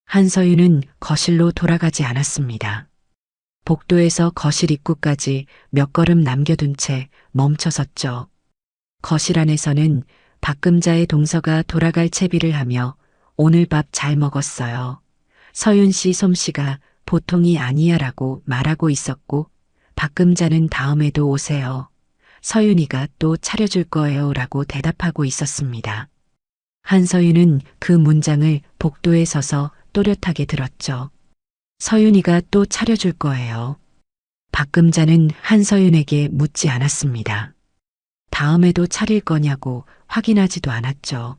A: 한서윤은 거실로 돌아가지 않았습니다. 복도에서 거실 입구까지 몇 걸음 남겨둔 채 멈춰섰죠. 거실 안에서는 박금자의 동서가 돌아갈 채비를 하며 오늘 밥 잘 먹었어요. 서윤 씨 솜씨가 보통이 아니야라고 말하고 있었고 박금자는 다음에도 오세요. 서윤이가 또 차려줄 거예요 라고 대답하고 있었습니다. 한서윤은 그 문장을 복도에 서서 또렷하게 들었죠. 서윤이가 또 차려줄 거예요. 박금자는 한서윤에게 묻지 않았습니다. 다음에도 차릴 거냐고 확인하지도 않았죠.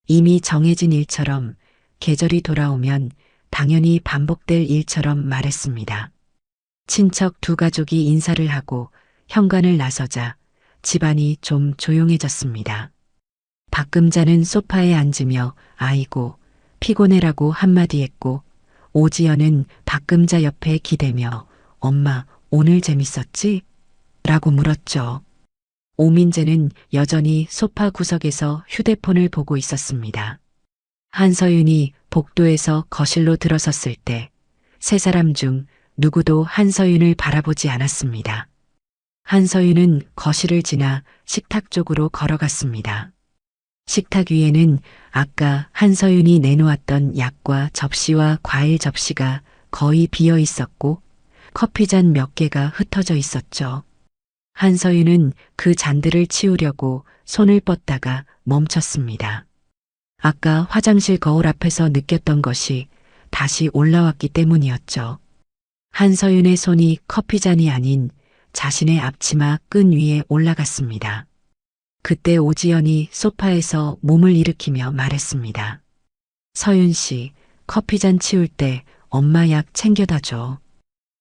A: 이미 정해진 일처럼 계절이 돌아오면 당연히 반복될 일처럼 말했습니다. 친척 두 가족이 인사를 하고 현관을 나서자 집안이 좀 조용해졌습니다. 박금자는 소파에 앉으며 아이고 피곤해라고 한마디 했고 오지연은 박금자 옆에 기대며 엄마 오늘 재밌었지? 라고 물었죠. 오민재는 여전히 소파 구석에서 휴대폰을 보고 있었습니다. 한서윤이 복도에서 거실로 들어섰을 때 세 사람 중 누구도 한서윤을 바라보지 않았습니다. 한서윤은 거실을 지나 식탁 쪽으로 걸어갔습니다. 식탁 위에는 아까 한서윤이 내놓았던 약과 접시와 과일 접시가 거의 비어 있었고 커피잔 몇 개가 흩어져 있었죠. 한서윤은 그 잔들을 치우려고 손을 뻗다가 멈췄습니다. 아까 화장실 거울 앞에서 느꼈던 것이 다시 올라왔기 때문이었죠. 한서윤의 손이 커피잔이 아닌 자신의 앞치마 끈 위에 올라갔습니다. 그때 오지연이 소파에서 몸을 일으키며 말했습니다. 서윤 씨, 커피잔 치울 때 엄마 약 챙겨다 줘.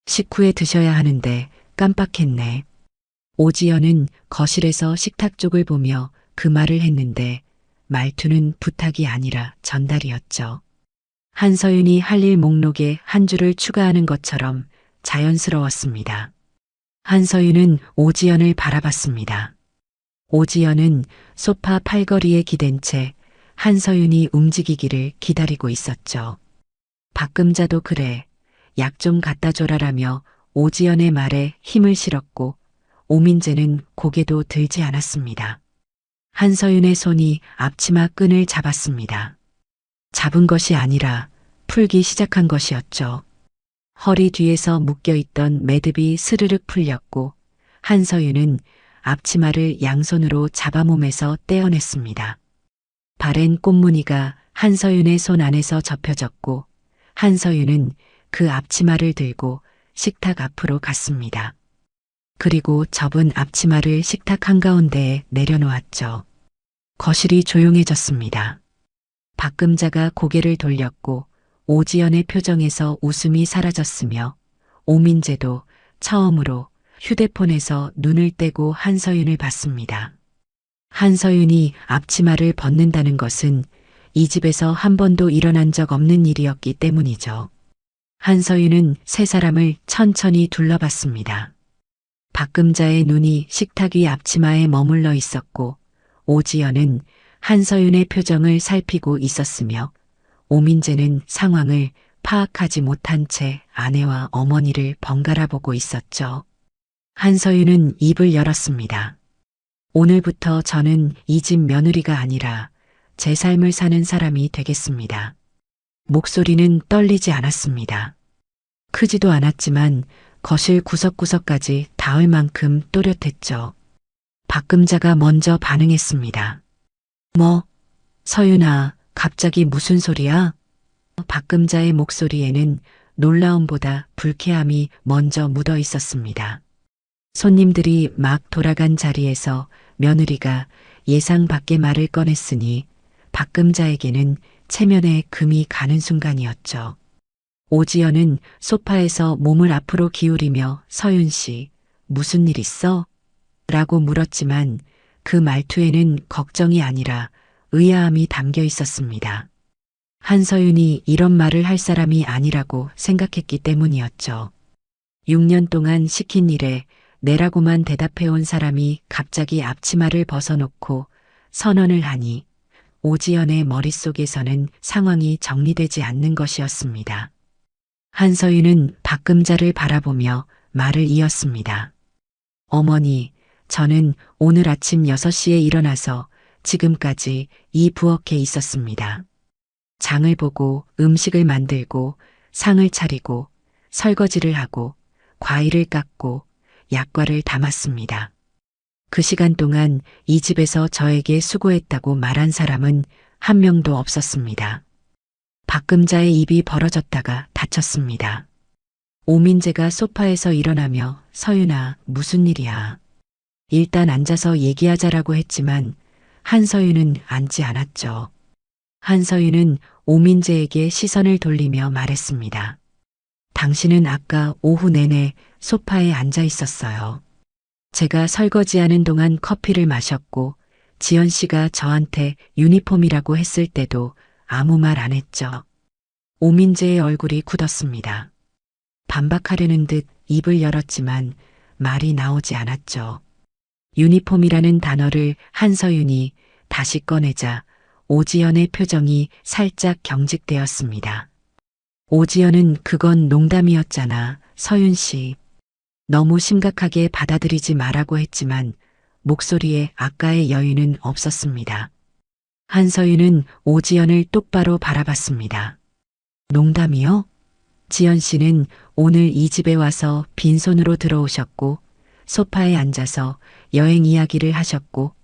A: 식후에 드셔야 하는데 깜빡했네. 오지연은 거실에서 식탁 쪽을 보며 그 말을 했는데 말투는 부탁이 아니라 전달이었죠. 한서윤이 할 일 목록에 한 줄을 추가하는 것처럼 자연스러웠습니다. 한서윤은 오지연을 바라봤습니다. 오지연은 소파 팔걸이에 기댄 채 한서윤이 움직이기를 기다리고 있었죠. 박금자도 그래, 약 좀 갖다 줘라라며 오지연의 말에 힘을 실었고 오민재는 고개도 들지 않았습니다. 한서윤의 손이 앞치마 끈을 잡았습니다. 잡은 것이 아니라 풀기 시작한 것이었죠. 허리 뒤에서 묶여있던 매듭이 스르륵 풀렸고 한서윤은 앞치마를 양손으로 잡아 몸에서 떼어냈습니다. 바랜 꽃무늬가 한서윤의 손 안에서 접혀졌고 한서윤은 그 앞치마를 들고 식탁 앞으로 갔습니다. 그리고 접은 앞치마를 식탁 한가운데에 내려놓았죠. 거실이 조용해졌습니다. 박금자가 고개를 돌렸고 오지연의 표정에서 웃음이 사라졌으며 오민재도 처음으로 휴대폰에서 눈을 떼고 한서윤을 봤습니다. 한서윤이 앞치마를 벗는다는 것은 이 집에서 한 번도 일어난 적 없는 일이었기 때문이죠. 한서윤은 세 사람을 천천히 둘러봤습니다. 박금자의 눈이 식탁 위 앞치마에 머물러 있었고 오지연은 한서윤의 표정을 살피고 있었으며 오민재는 상황을 파악하지 못한 채 아내와 어머니를 번갈아 보고 있었죠. 한서윤은 입을 열었습니다. 오늘부터 저는 이 집 며느리가 아니라 제 삶을 사는 사람이 되겠습니다. 목소리는 떨리지 않았습니다. 크지도 않았지만 거실 구석구석까지 닿을 만큼 또렷했죠. 박금자가 먼저 반응했습니다. 뭐, 서윤아, 갑자기 무슨 소리야? 박금자의 목소리에는 놀라움보다 불쾌함이 먼저 묻어 있었습니다. 손님들이 막 돌아간 자리에서 며느리가 예상 밖의 말을 꺼냈으니 박금자에게는 체면에 금이 가는 순간이었죠. 오지연은 소파에서 몸을 앞으로 기울이며 서윤 씨, 무슨 일 있어? 라고 물었지만 그 말투에는 걱정이 아니라 의아함이 담겨 있었습니다. 한서윤이 이런 말을 할 사람이 아니라고 생각했기 때문이었죠. 6년 동안 시킨 일에 내라고만 대답해온 사람이 갑자기 앞치마를 벗어놓고 선언을 하니 오지연의 머릿속에서는 상황이 정리되지 않는 것이었습니다. 한서윤은 박금자를 바라보며 말을 이었습니다. 어머니, 저는 오늘 아침 6시에 일어나서 지금까지 이 부엌에 있었습니다. 장을 보고 음식을 만들고 상을 차리고 설거지를 하고 과일을 깎고 약과를 담았습니다. 그 시간 동안 이 집에서 저에게 수고했다고 말한 사람은 한 명도 없었습니다. 박금자의 입이 벌어졌다가 닫혔습니다. 오민재가 소파에서 일어나며 서윤아, 무슨 일이야? 일단 앉아서 얘기하자라고 했지만 한서윤은 앉지 않았죠. 한서윤은 오민재에게 시선을 돌리며 말했습니다. 당신은 아까 오후 내내 소파에 앉아 있었어요. 제가 설거지하는 동안 커피를 마셨고 지연 씨가 저한테 유니폼이라고 했을 때도 아무 말 안 했죠. 오민재의 얼굴이 굳었습니다. 반박하려는 듯 입을 열었지만 말이 나오지 않았죠. 유니폼이라는 단어를 한서윤이 다시 꺼내자 오지연의 표정이 살짝 경직되었습니다. 오지연은 그건 농담이었잖아, 서윤 씨. 너무 심각하게 받아들이지 말라고 했지만 목소리에 아까의 여유는 없었습니다. 한서윤은 오지연을 똑바로 바라봤습니다. 농담이요? 지연 씨는 오늘 이 집에 와서 빈손으로 들어오셨고 소파에 앉아서 여행 이야기를 하셨고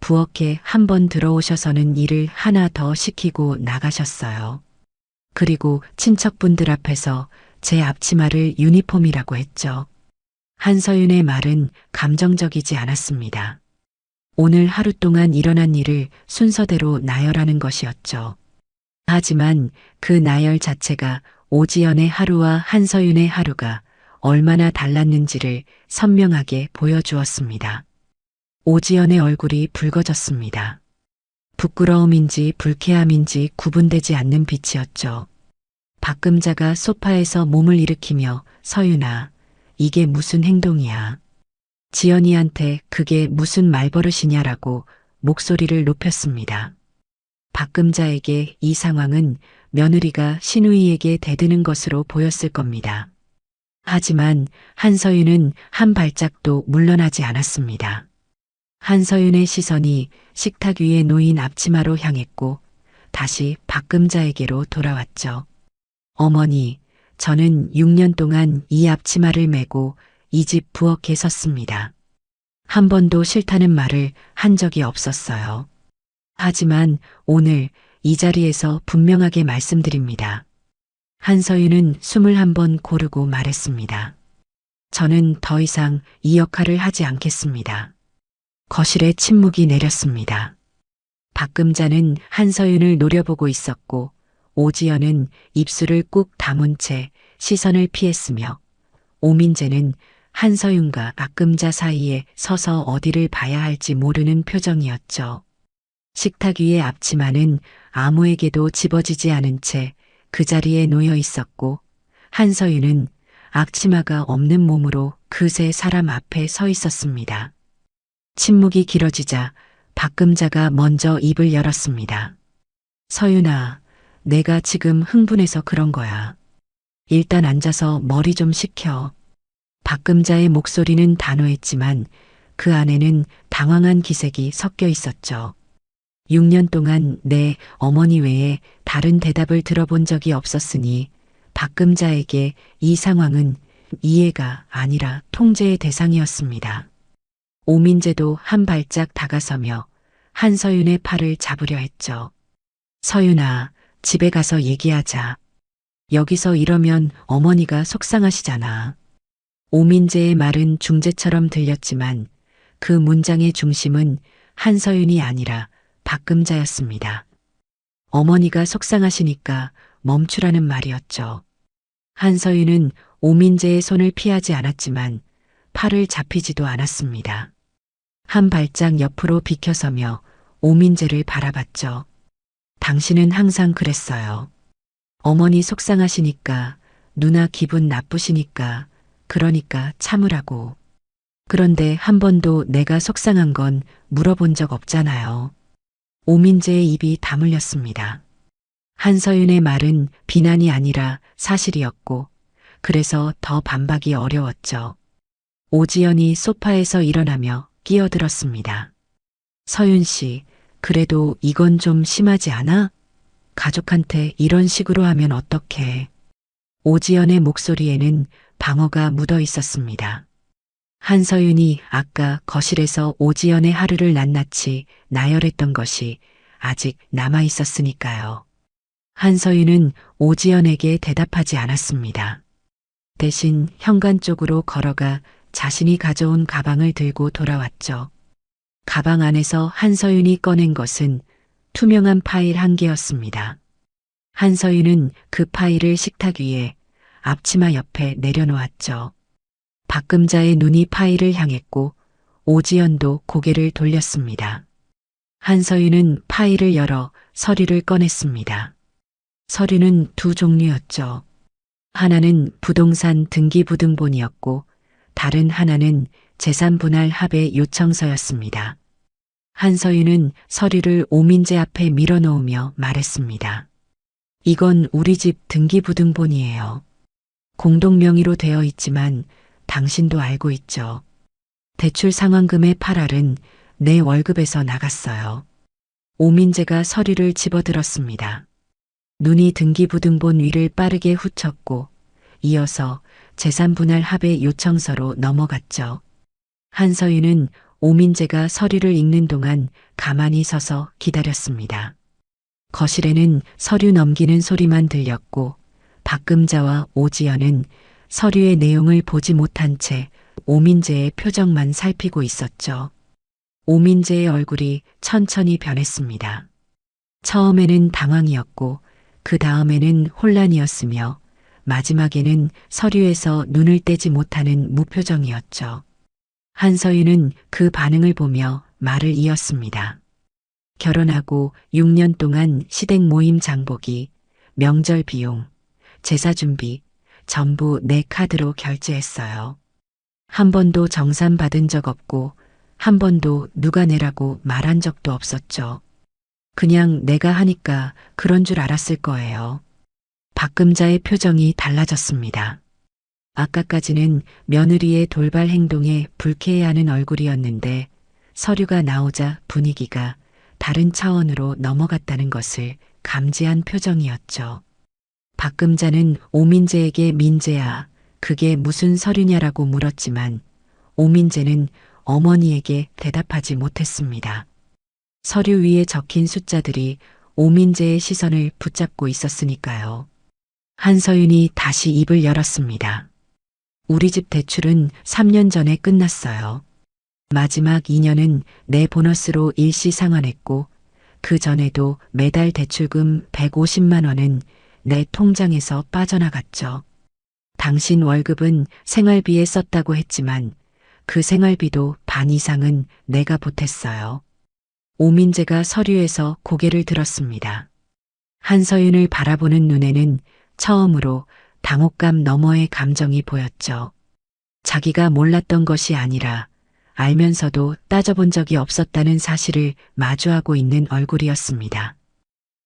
A: 부엌에 한 번 들어오셔서는 일을 하나 더 시키고 나가셨어요. 그리고 친척분들 앞에서 제 앞치마를 유니폼이라고 했죠. 한서윤의 말은 감정적이지 않았습니다. 오늘 하루 동안 일어난 일을 순서대로 나열하는 것이었죠. 하지만 그 나열 자체가 오지연의 하루와 한서윤의 하루가 얼마나 달랐는지를 선명하게 보여주었습니다. 오지연의 얼굴이 붉어졌습니다. 부끄러움인지 불쾌함인지 구분되지 않는 빛이었죠. 박금자가 소파에서 몸을 일으키며 서윤아, 이게 무슨 행동이야. 지연이한테 그게 무슨 말버릇이냐라고 목소리를 높였습니다. 박금자에게 이 상황은 며느리가 시누이에게 대드는 것으로 보였을 겁니다. 하지만 한서윤은 한 발짝도 물러나지 않았습니다. 한서윤의 시선이 식탁 위에 놓인 앞치마로 향했고 다시 박금자에게로 돌아왔죠. 어머니, 저는 6년 동안 이 앞치마를 메고 이 집 부엌에 섰습니다. 한 번도 싫다는 말을 한 적이 없었어요. 하지만 오늘 이 자리에서 분명하게 말씀드립니다. 한서윤은 숨을 한 번 고르고 말했습니다. 저는 더 이상 이 역할을 하지 않겠습니다. 거실에 침묵이 내렸습니다. 박금자는 한서윤을 노려보고 있었고 오지연은 입술을 꾹 다문 채 시선을 피했으며 오민재는 한서윤과 박금자 사이에 서서 어디를 봐야 할지 모르는 표정이었죠. 식탁 위의 앞치마는 아무에게도 집어지지 않은 채 그 자리에 놓여 있었고 한서윤은 앞치마가 없는 몸으로 그새 사람 앞에 서 있었습니다. 침묵이 길어지자 박금자가 먼저 입을 열었습니다. 서윤아, 내가 지금 흥분해서 그런 거야. 일단 앉아서 머리 좀 식혀. 박금자의 목소리는 단호했지만 그 안에는 당황한 기색이 섞여 있었죠. 6년 동안 내 어머니 외에 다른 대답을 들어본 적이 없었으니 박금자에게 이 상황은 이해가 아니라 통제의 대상이었습니다. 오민재도 한 발짝 다가서며 한서윤의 팔을 잡으려 했죠. 서윤아, 집에 가서 얘기하자. 여기서 이러면 어머니가 속상하시잖아. 오민재의 말은 중재처럼 들렸지만 그 문장의 중심은 한서윤이 아니라 박금자였습니다. 어머니가 속상하시니까 멈추라는 말이었죠. 한서윤은 오민재의 손을 피하지 않았지만 팔을 잡히지도 않았습니다. 한 발짝 옆으로 비켜서며 오민재를 바라봤죠. 당신은 항상 그랬어요. 어머니 속상하시니까, 누나 기분 나쁘시니까, 그러니까 참으라고. 그런데 한 번도 내가 속상한 건 물어본 적 없잖아요. 오민재의 입이 다물렸습니다. 한서윤의 말은 비난이 아니라 사실이었고, 그래서 더 반박이 어려웠죠. 오지연이 소파에서 일어나며 끼어들었습니다. 서윤 씨, 그래도 이건 좀 심하지 않아? 가족한테 이런 식으로 하면 어떡해? 오지연의 목소리에는 방어가 묻어 있었습니다. 한서윤이 아까 거실에서 오지연의 하루를 낱낱이 나열했던 것이 아직 남아 있었으니까요. 한서윤은 오지연에게 대답하지 않았습니다. 대신 현관 쪽으로 걸어가 자신이 가져온 가방을 들고 돌아왔죠. 가방 안에서 한서윤이 꺼낸 것은 투명한 파일 한 개였습니다. 한서윤은 그 파일을 식탁 위에 앞치마 옆에 내려놓았죠. 박금자의 눈이 파일을 향했고 오지연도 고개를 돌렸습니다. 한서윤은 파일을 열어 서류를 꺼냈습니다. 서류는 두 종류였죠. 하나는 부동산 등기부등본이었고 다른 하나는 재산분할 합의 요청서였습니다. 한서윤은 서류를 오민재 앞에 밀어놓으며 말했습니다. 이건 우리 집 등기부등본이에요. 공동명의로 되어 있지만 당신도 알고 있죠. 대출 상환금의 8할은 내 월급에서 나갔어요. 오민재가 서류를 집어들었습니다. 눈이 등기부등본 위를 빠르게 훑었고 이어서 재산분할 합의 요청서로 넘어갔죠. 한서윤은 오민재가 서류를 읽는 동안 가만히 서서 기다렸습니다. 거실에는 서류 넘기는 소리만 들렸고 박금자와 오지연은 서류의 내용을 보지 못한 채 오민재의 표정만 살피고 있었죠. 오민재의 얼굴이 천천히 변했습니다. 처음에는 당황이었고 그 다음에는 혼란이었으며 마지막에는 서류에서 눈을 떼지 못하는 무표정이었죠. 한서윤은 그 반응을 보며 말을 이었습니다. 결혼하고 6년 동안 시댁 모임 장보기, 명절 비용, 제사 준비 전부 내 카드로 결제했어요. 한 번도 정산 받은 적 없고 한 번도 누가 내라고 말한 적도 없었죠. 그냥 내가 하니까 그런 줄 알았을 거예요. 박금자의 표정이 달라졌습니다. 아까까지는 며느리의 돌발 행동에 불쾌해하는 얼굴이었는데 서류가 나오자 분위기가 다른 차원으로 넘어갔다는 것을 감지한 표정이었죠. 박금자는 오민재에게 민재야, 그게 무슨 서류냐라고 물었지만 오민재는 어머니에게 대답하지 못했습니다. 서류 위에 적힌 숫자들이 오민재의 시선을 붙잡고 있었으니까요. 한서윤이 다시 입을 열었습니다. 우리 집 대출은 3년 전에 끝났어요. 마지막 2년은 내 보너스로 일시 상환했고 그 전에도 매달 대출금 150만 원은 내 통장에서 빠져나갔죠. 당신 월급은 생활비에 썼다고 했지만 그 생활비도 반 이상은 내가 보탰어요. 오민재가 서류에서 고개를 들었습니다. 한서윤을 바라보는 눈에는 처음으로 당혹감 너머의 감정이 보였죠. 자기가 몰랐던 것이 아니라 알면서도 따져본 적이 없었다는 사실을 마주하고 있는 얼굴이었습니다.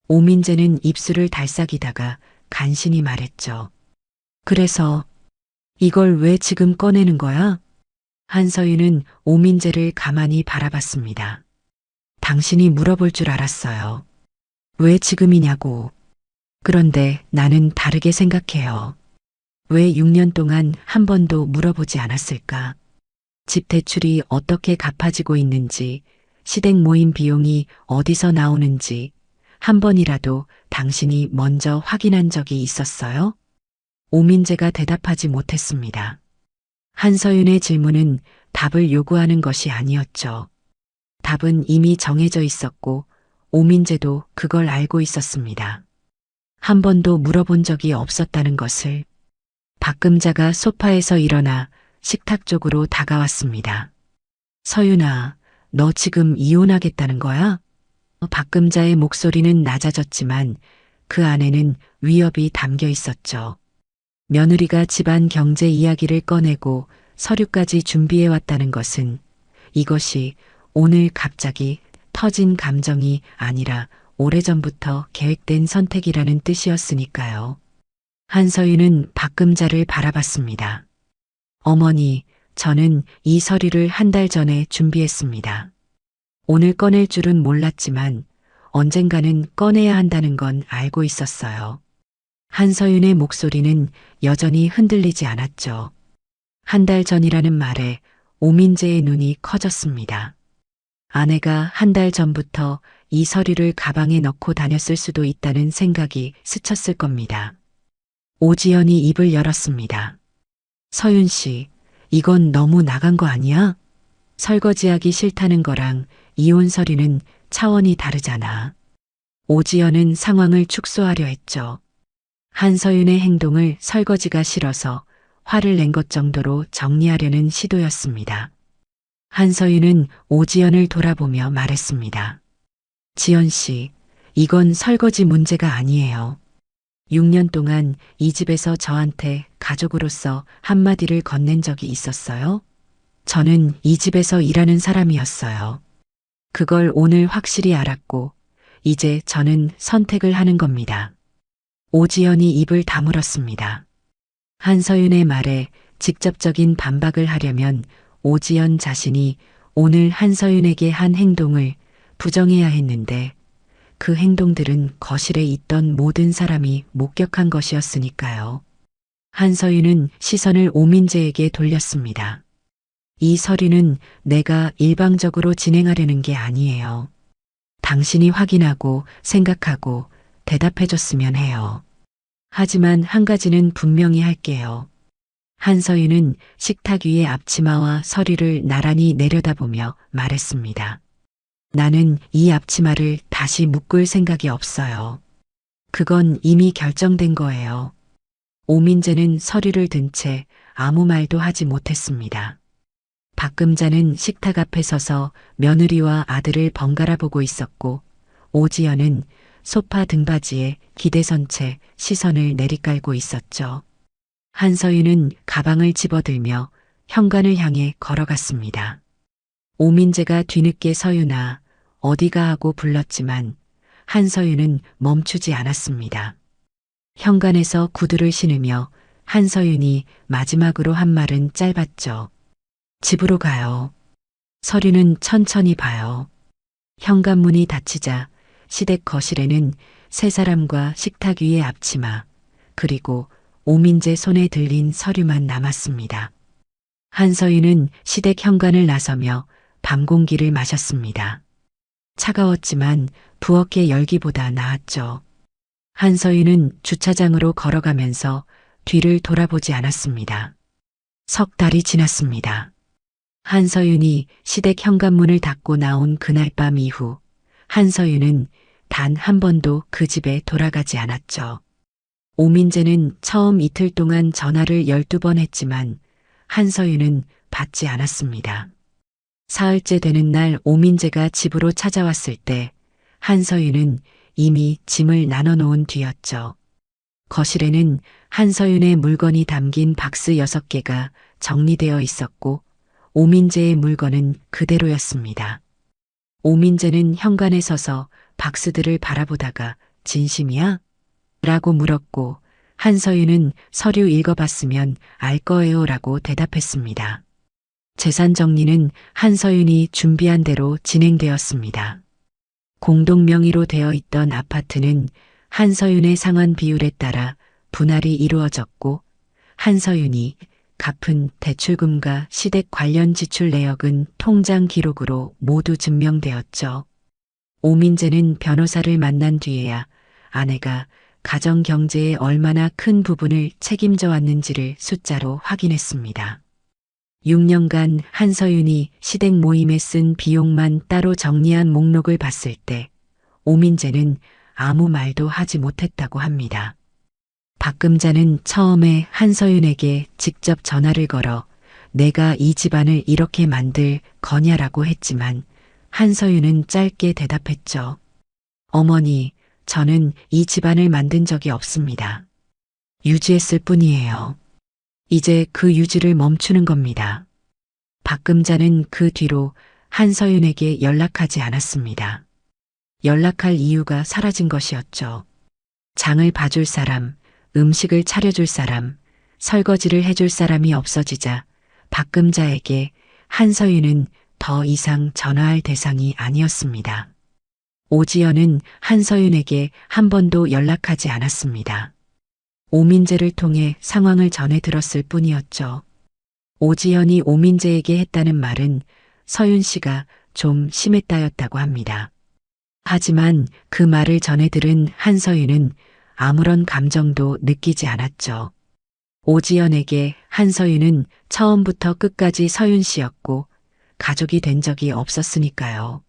A: 오민재는 입술을 달싹이다가 간신히 말했죠. 그래서 이걸 왜 지금 꺼내는 거야? 한서윤은 오민재를 가만히 바라봤습니다. 당신이 물어볼 줄 알았어요. 왜 지금이냐고. 그런데 나는 다르게 생각해요. 왜 6년 동안 한 번도 물어보지 않았을까? 집 대출이 어떻게 갚아지고 있는지, 시댁 모임 비용이 어디서 나오는지 한 번이라도 당신이 먼저 확인한 적이 있었어요? 오민재가 대답하지 못했습니다. 한서윤의 질문은 답을 요구하는 것이 아니었죠. 답은 이미 정해져 있었고 오민재도 그걸 알고 있었습니다. 한 번도 물어본 적이 없었다는 것을. 박금자가 소파에서 일어나 식탁 쪽으로 다가왔습니다. 서윤아, 너 지금 이혼하겠다는 거야? 박금자의 목소리는 낮아졌지만 그 안에는 위협이 담겨 있었죠. 며느리가 집안 경제 이야기를 꺼내고 서류까지 준비해 왔다는 것은 이것이 오늘 갑자기 터진 감정이 아니라 오래전부터 계획된 선택이라는 뜻이었으니까요. 한서윤은 박금자를 바라봤습니다. 어머니, 저는 이 서류를 한 달 전에 준비했습니다. 오늘 꺼낼 줄은 몰랐지만 언젠가는 꺼내야 한다는 건 알고 있었어요. 한서윤의 목소리는 여전히 흔들리지 않았죠. 한 달 전이라는 말에 오민재의 눈이 커졌습니다. 아내가 한 달 전부터 이 서류를 가방에 넣고 다녔을 수도 있다는 생각이 스쳤을 겁니다. 오지연이 입을 열었습니다. 서윤 씨, 이건 너무 나간 거 아니야? 설거지하기 싫다는 거랑 이혼 서류는 차원이 다르잖아. 오지연은 상황을 축소하려 했죠. 한서윤의 행동을 설거지가 싫어서 화를 낸 것 정도로 정리하려는 시도였습니다. 한서윤은 오지연을 돌아보며 말했습니다. 지연 씨, 이건 설거지 문제가 아니에요. 6년 동안 이 집에서 저한테 가족으로서 한마디를 건넨 적이 있었어요? 저는 이 집에서 일하는 사람이었어요. 그걸 오늘 확실히 알았고, 이제 저는 선택을 하는 겁니다. 오지연이 입을 다물었습니다. 한서윤의 말에 직접적인 반박을 하려면 오지연 자신이 오늘 한서윤에게 한 행동을 부정해야 했는데 그 행동들은 거실에 있던 모든 사람이 목격한 것이었으니까요. 한서윤은 시선을 오민재에게 돌렸습니다. 이 서류는 내가 일방적으로 진행하려는 게 아니에요. 당신이 확인하고 생각하고 대답해줬으면 해요. 하지만 한 가지는 분명히 할게요. 한서윤은 식탁 위의 앞치마와 서류를 나란히 내려다보며 말했습니다. 나는 이 앞치마를 다시 묶을 생각이 없어요. 그건 이미 결정된 거예요. 오민재는 서류를 든 채 아무 말도 하지 못했습니다. 박금자는 식탁 앞에 서서 며느리와 아들을 번갈아 보고 있었고 오지연은 소파 등받이에 기대선 채 시선을 내리깔고 있었죠. 한서윤은 가방을 집어들며 현관을 향해 걸어갔습니다. 오민재가 뒤늦게 서윤아 어디가 하고 불렀지만 한서윤은 멈추지 않았습니다. 현관에서 구두를 신으며 한서윤이 마지막으로 한 말은 짧았죠. 집으로 가요. 서류는 천천히 봐요. 현관문이 닫히자 시댁 거실에는 세 사람과 식탁 위의 앞치마 그리고 오민재 손에 들린 서류만 남았습니다. 한서윤은 시댁 현관을 나서며 밤 공기를 마셨습니다. 차가웠지만 부엌의 열기보다 나았죠. 한서윤은 주차장으로 걸어가면서 뒤를 돌아보지 않았습니다. 석 달이 지났습니다. 한서윤이 시댁 현관문을 닫고 나온 그날 밤 이후 한서윤은 단 한 번도 그 집에 돌아가지 않았죠. 오민재는 처음 이틀 동안 전화를 12번 했지만 한서윤은 받지 않았습니다. 사흘째 되는 날 오민재가 집으로 찾아왔을 때 한서윤은 이미 짐을 나눠놓은 뒤였죠. 거실에는 한서윤의 물건이 담긴 박스 6개가 정리되어 있었고 오민재의 물건은 그대로였습니다. 오민재는 현관에 서서 박스들을 바라보다가 진심이야? 라고 물었고 한서윤은 서류 읽어봤으면 알 거예요 라고 대답했습니다. 재산 정리는 한서윤이 준비한 대로 진행되었습니다. 공동 명의로 되어 있던 아파트는 한서윤의 상환 비율에 따라 분할이 이루어졌고 한서윤이 갚은 대출금과 시댁 관련 지출 내역은 통장 기록으로 모두 증명되었죠. 오민재는 변호사를 만난 뒤에야 아내가 가정 경제에 얼마나 큰 부분을 책임져 왔는지를 숫자로 확인했습니다. 6년간 한서윤이 시댁 모임에 쓴 비용만 따로 정리한 목록을 봤을 때 오민재는 아무 말도 하지 못했다고 합니다. 박금자는 처음에 한서윤에게 직접 전화를 걸어 내가 이 집안을 이렇게 만들 거냐라고 했지만 한서윤은 짧게 대답했죠. 어머니, 저는 이 집안을 만든 적이 없습니다. 유지했을 뿐이에요. 이제 그 유지를 멈추는 겁니다. 박금자는 그 뒤로 한서윤에게 연락하지 않았습니다. 연락할 이유가 사라진 것이었죠. 장을 봐줄 사람, 음식을 차려줄 사람, 설거지를 해줄 사람이 없어지자 박금자에게 한서윤은 더 이상 전화할 대상이 아니었습니다. 오지연은 한서윤에게 한 번도 연락하지 않았습니다. 오민재를 통해 상황을 전해 들었을 뿐이었죠. 오지연이 오민재에게 했다는 말은 서윤 씨가 좀 심했다였다고 합니다. 하지만 그 말을 전해 들은 한서윤은 아무런 감정도 느끼지 않았죠. 오지연에게 한서윤은 처음부터 끝까지 서윤 씨였고 가족이 된 적이 없었으니까요.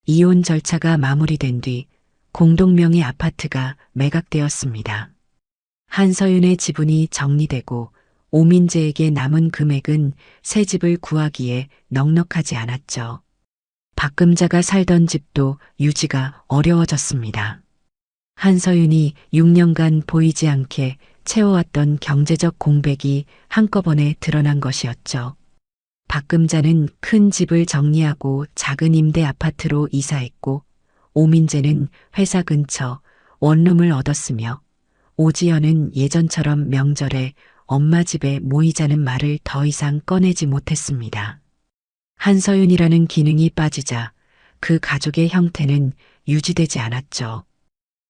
A: 이혼 절차가 마무리된 뒤 공동명의 아파트가 매각되었습니다. 한서윤의 지분이 정리되고 오민재에게 남은 금액은 새 집을 구하기에 넉넉하지 않았죠. 박금자가 살던 집도 유지가 어려워졌습니다. 한서윤이 6년간 보이지 않게 채워왔던 경제적 공백이 한꺼번에 드러난 것이었죠. 박금자는 큰 집을 정리하고 작은 임대 아파트로 이사했고 오민재는 회사 근처 원룸을 얻었으며 오지연은 예전처럼 명절에 엄마 집에 모이자는 말을 더 이상 꺼내지 못했습니다. 한서윤이라는 기능이 빠지자 그 가족의 형태는 유지되지 않았죠.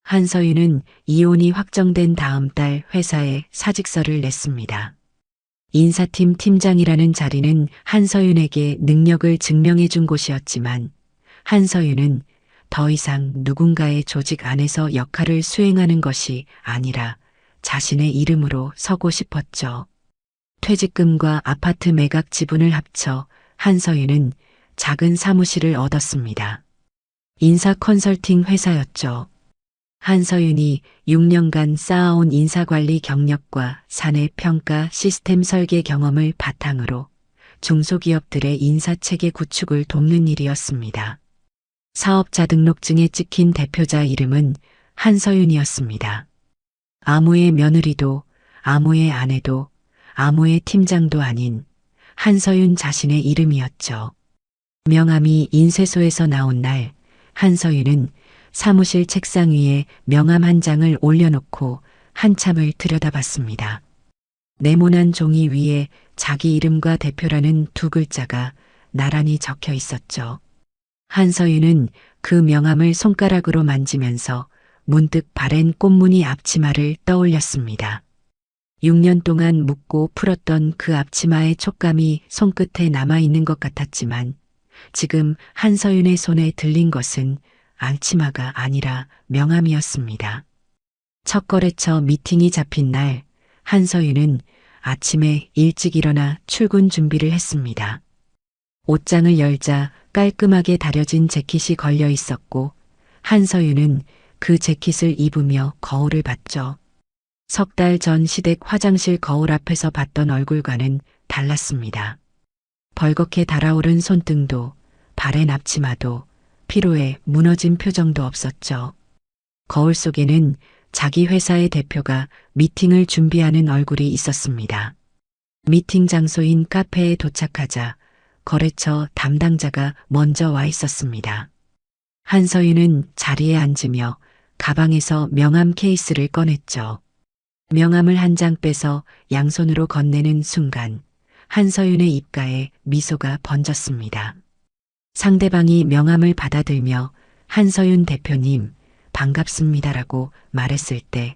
A: 한서윤은 이혼이 확정된 다음 달 회사에 사직서를 냈습니다. 인사팀 팀장이라는 자리는 한서윤에게 능력을 증명해 준 곳이었지만 한서윤은 더 이상 누군가의 조직 안에서 역할을 수행하는 것이 아니라 자신의 이름으로 서고 싶었죠. 퇴직금과 아파트 매각 지분을 합쳐 한서윤은 작은 사무실을 얻었습니다. 인사 컨설팅 회사였죠. 한서윤이 6년간 쌓아온 인사관리 경력과 사내 평가 시스템 설계 경험을 바탕으로 중소기업들의 인사체계 구축을 돕는 일이었습니다. 사업자 등록증에 찍힌 대표자 이름은 한서윤이었습니다. 아무의 며느리도 아무의 아내도 아무의 팀장도 아닌 한서윤 자신의 이름이었죠. 명함이 인쇄소에서 나온 날 한서윤은 사무실 책상 위에 명함 한 장을 올려놓고 한참을 들여다봤습니다. 네모난 종이 위에 자기 이름과 대표라는 두 글자가 나란히 적혀 있었죠. 한서윤은 그 명함을 손가락으로 만지면서 문득 바랜 꽃무늬 앞치마를 떠올렸습니다. 6년 동안 묶고 풀었던 그 앞치마의 촉감이 손끝에 남아있는 것 같았지만 지금 한서윤의 손에 들린 것은 앞치마가 아니라 명함이었습니다. 첫 거래처 미팅이 잡힌 날 한서윤은 아침에 일찍 일어나 출근 준비를 했습니다. 옷장을 열자 깔끔하게 다려진 재킷이 걸려 있었고 한서윤은 그 재킷을 입으며 거울을 봤죠. 석 달 전 시댁 화장실 거울 앞에서 봤던 얼굴과는 달랐습니다. 벌겋게 달아오른 손등도 바랜 앞치마도 피로에 무너진 표정도 없었죠. 거울 속에는 자기 회사의 대표가 미팅을 준비하는 얼굴이 있었습니다. 미팅 장소인 카페에 도착하자 거래처 담당자가 먼저 와 있었습니다. 한서윤은 자리에 앉으며 가방에서 명함 케이스를 꺼냈죠. 명함을 한 장 빼서 양손으로 건네는 순간 한서윤의 입가에 미소가 번졌습니다. 상대방이 명함을 받아들며 한서윤 대표님 반갑습니다라고 말했을 때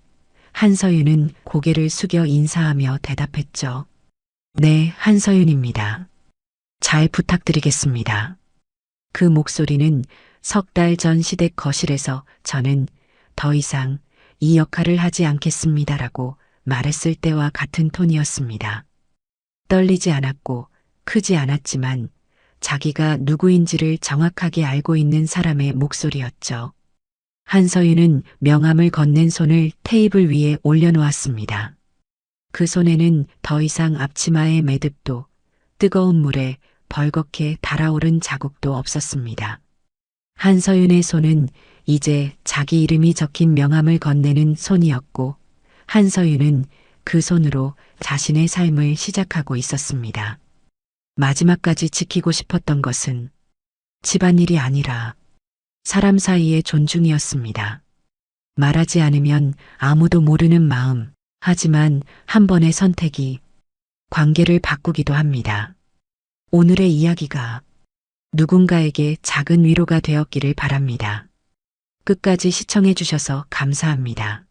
A: 한서윤은 고개를 숙여 인사하며 대답했죠. 네, 한서윤입니다. 잘 부탁드리겠습니다. 그 목소리는 석 달 전 시댁 거실에서 저는 더 이상 이 역할을 하지 않겠습니다라고 말했을 때와 같은 톤이었습니다. 떨리지 않았고 크지 않았지만 자기가 누구인지를 정확하게 알고 있는 사람의 목소리였죠. 한서윤은 명함을 건넨 손을 테이블 위에 올려놓았습니다. 그 손에는 더 이상 앞치마의 매듭도 뜨거운 물에 벌겋게 달아오른 자국도 없었습니다. 한서윤의 손은 이제 자기 이름이 적힌 명함을 건네는 손이었고 한서윤은 그 손으로 자신의 삶을 시작하고 있었습니다. 마지막까지 지키고 싶었던 것은 집안일이 아니라 사람 사이의 존중이었습니다. 말하지 않으면 아무도 모르는 마음. 하지만 한 번의 선택이 관계를 바꾸기도 합니다. 오늘의 이야기가 누군가에게 작은 위로가 되었기를 바랍니다. 끝까지 시청해 주셔서 감사합니다.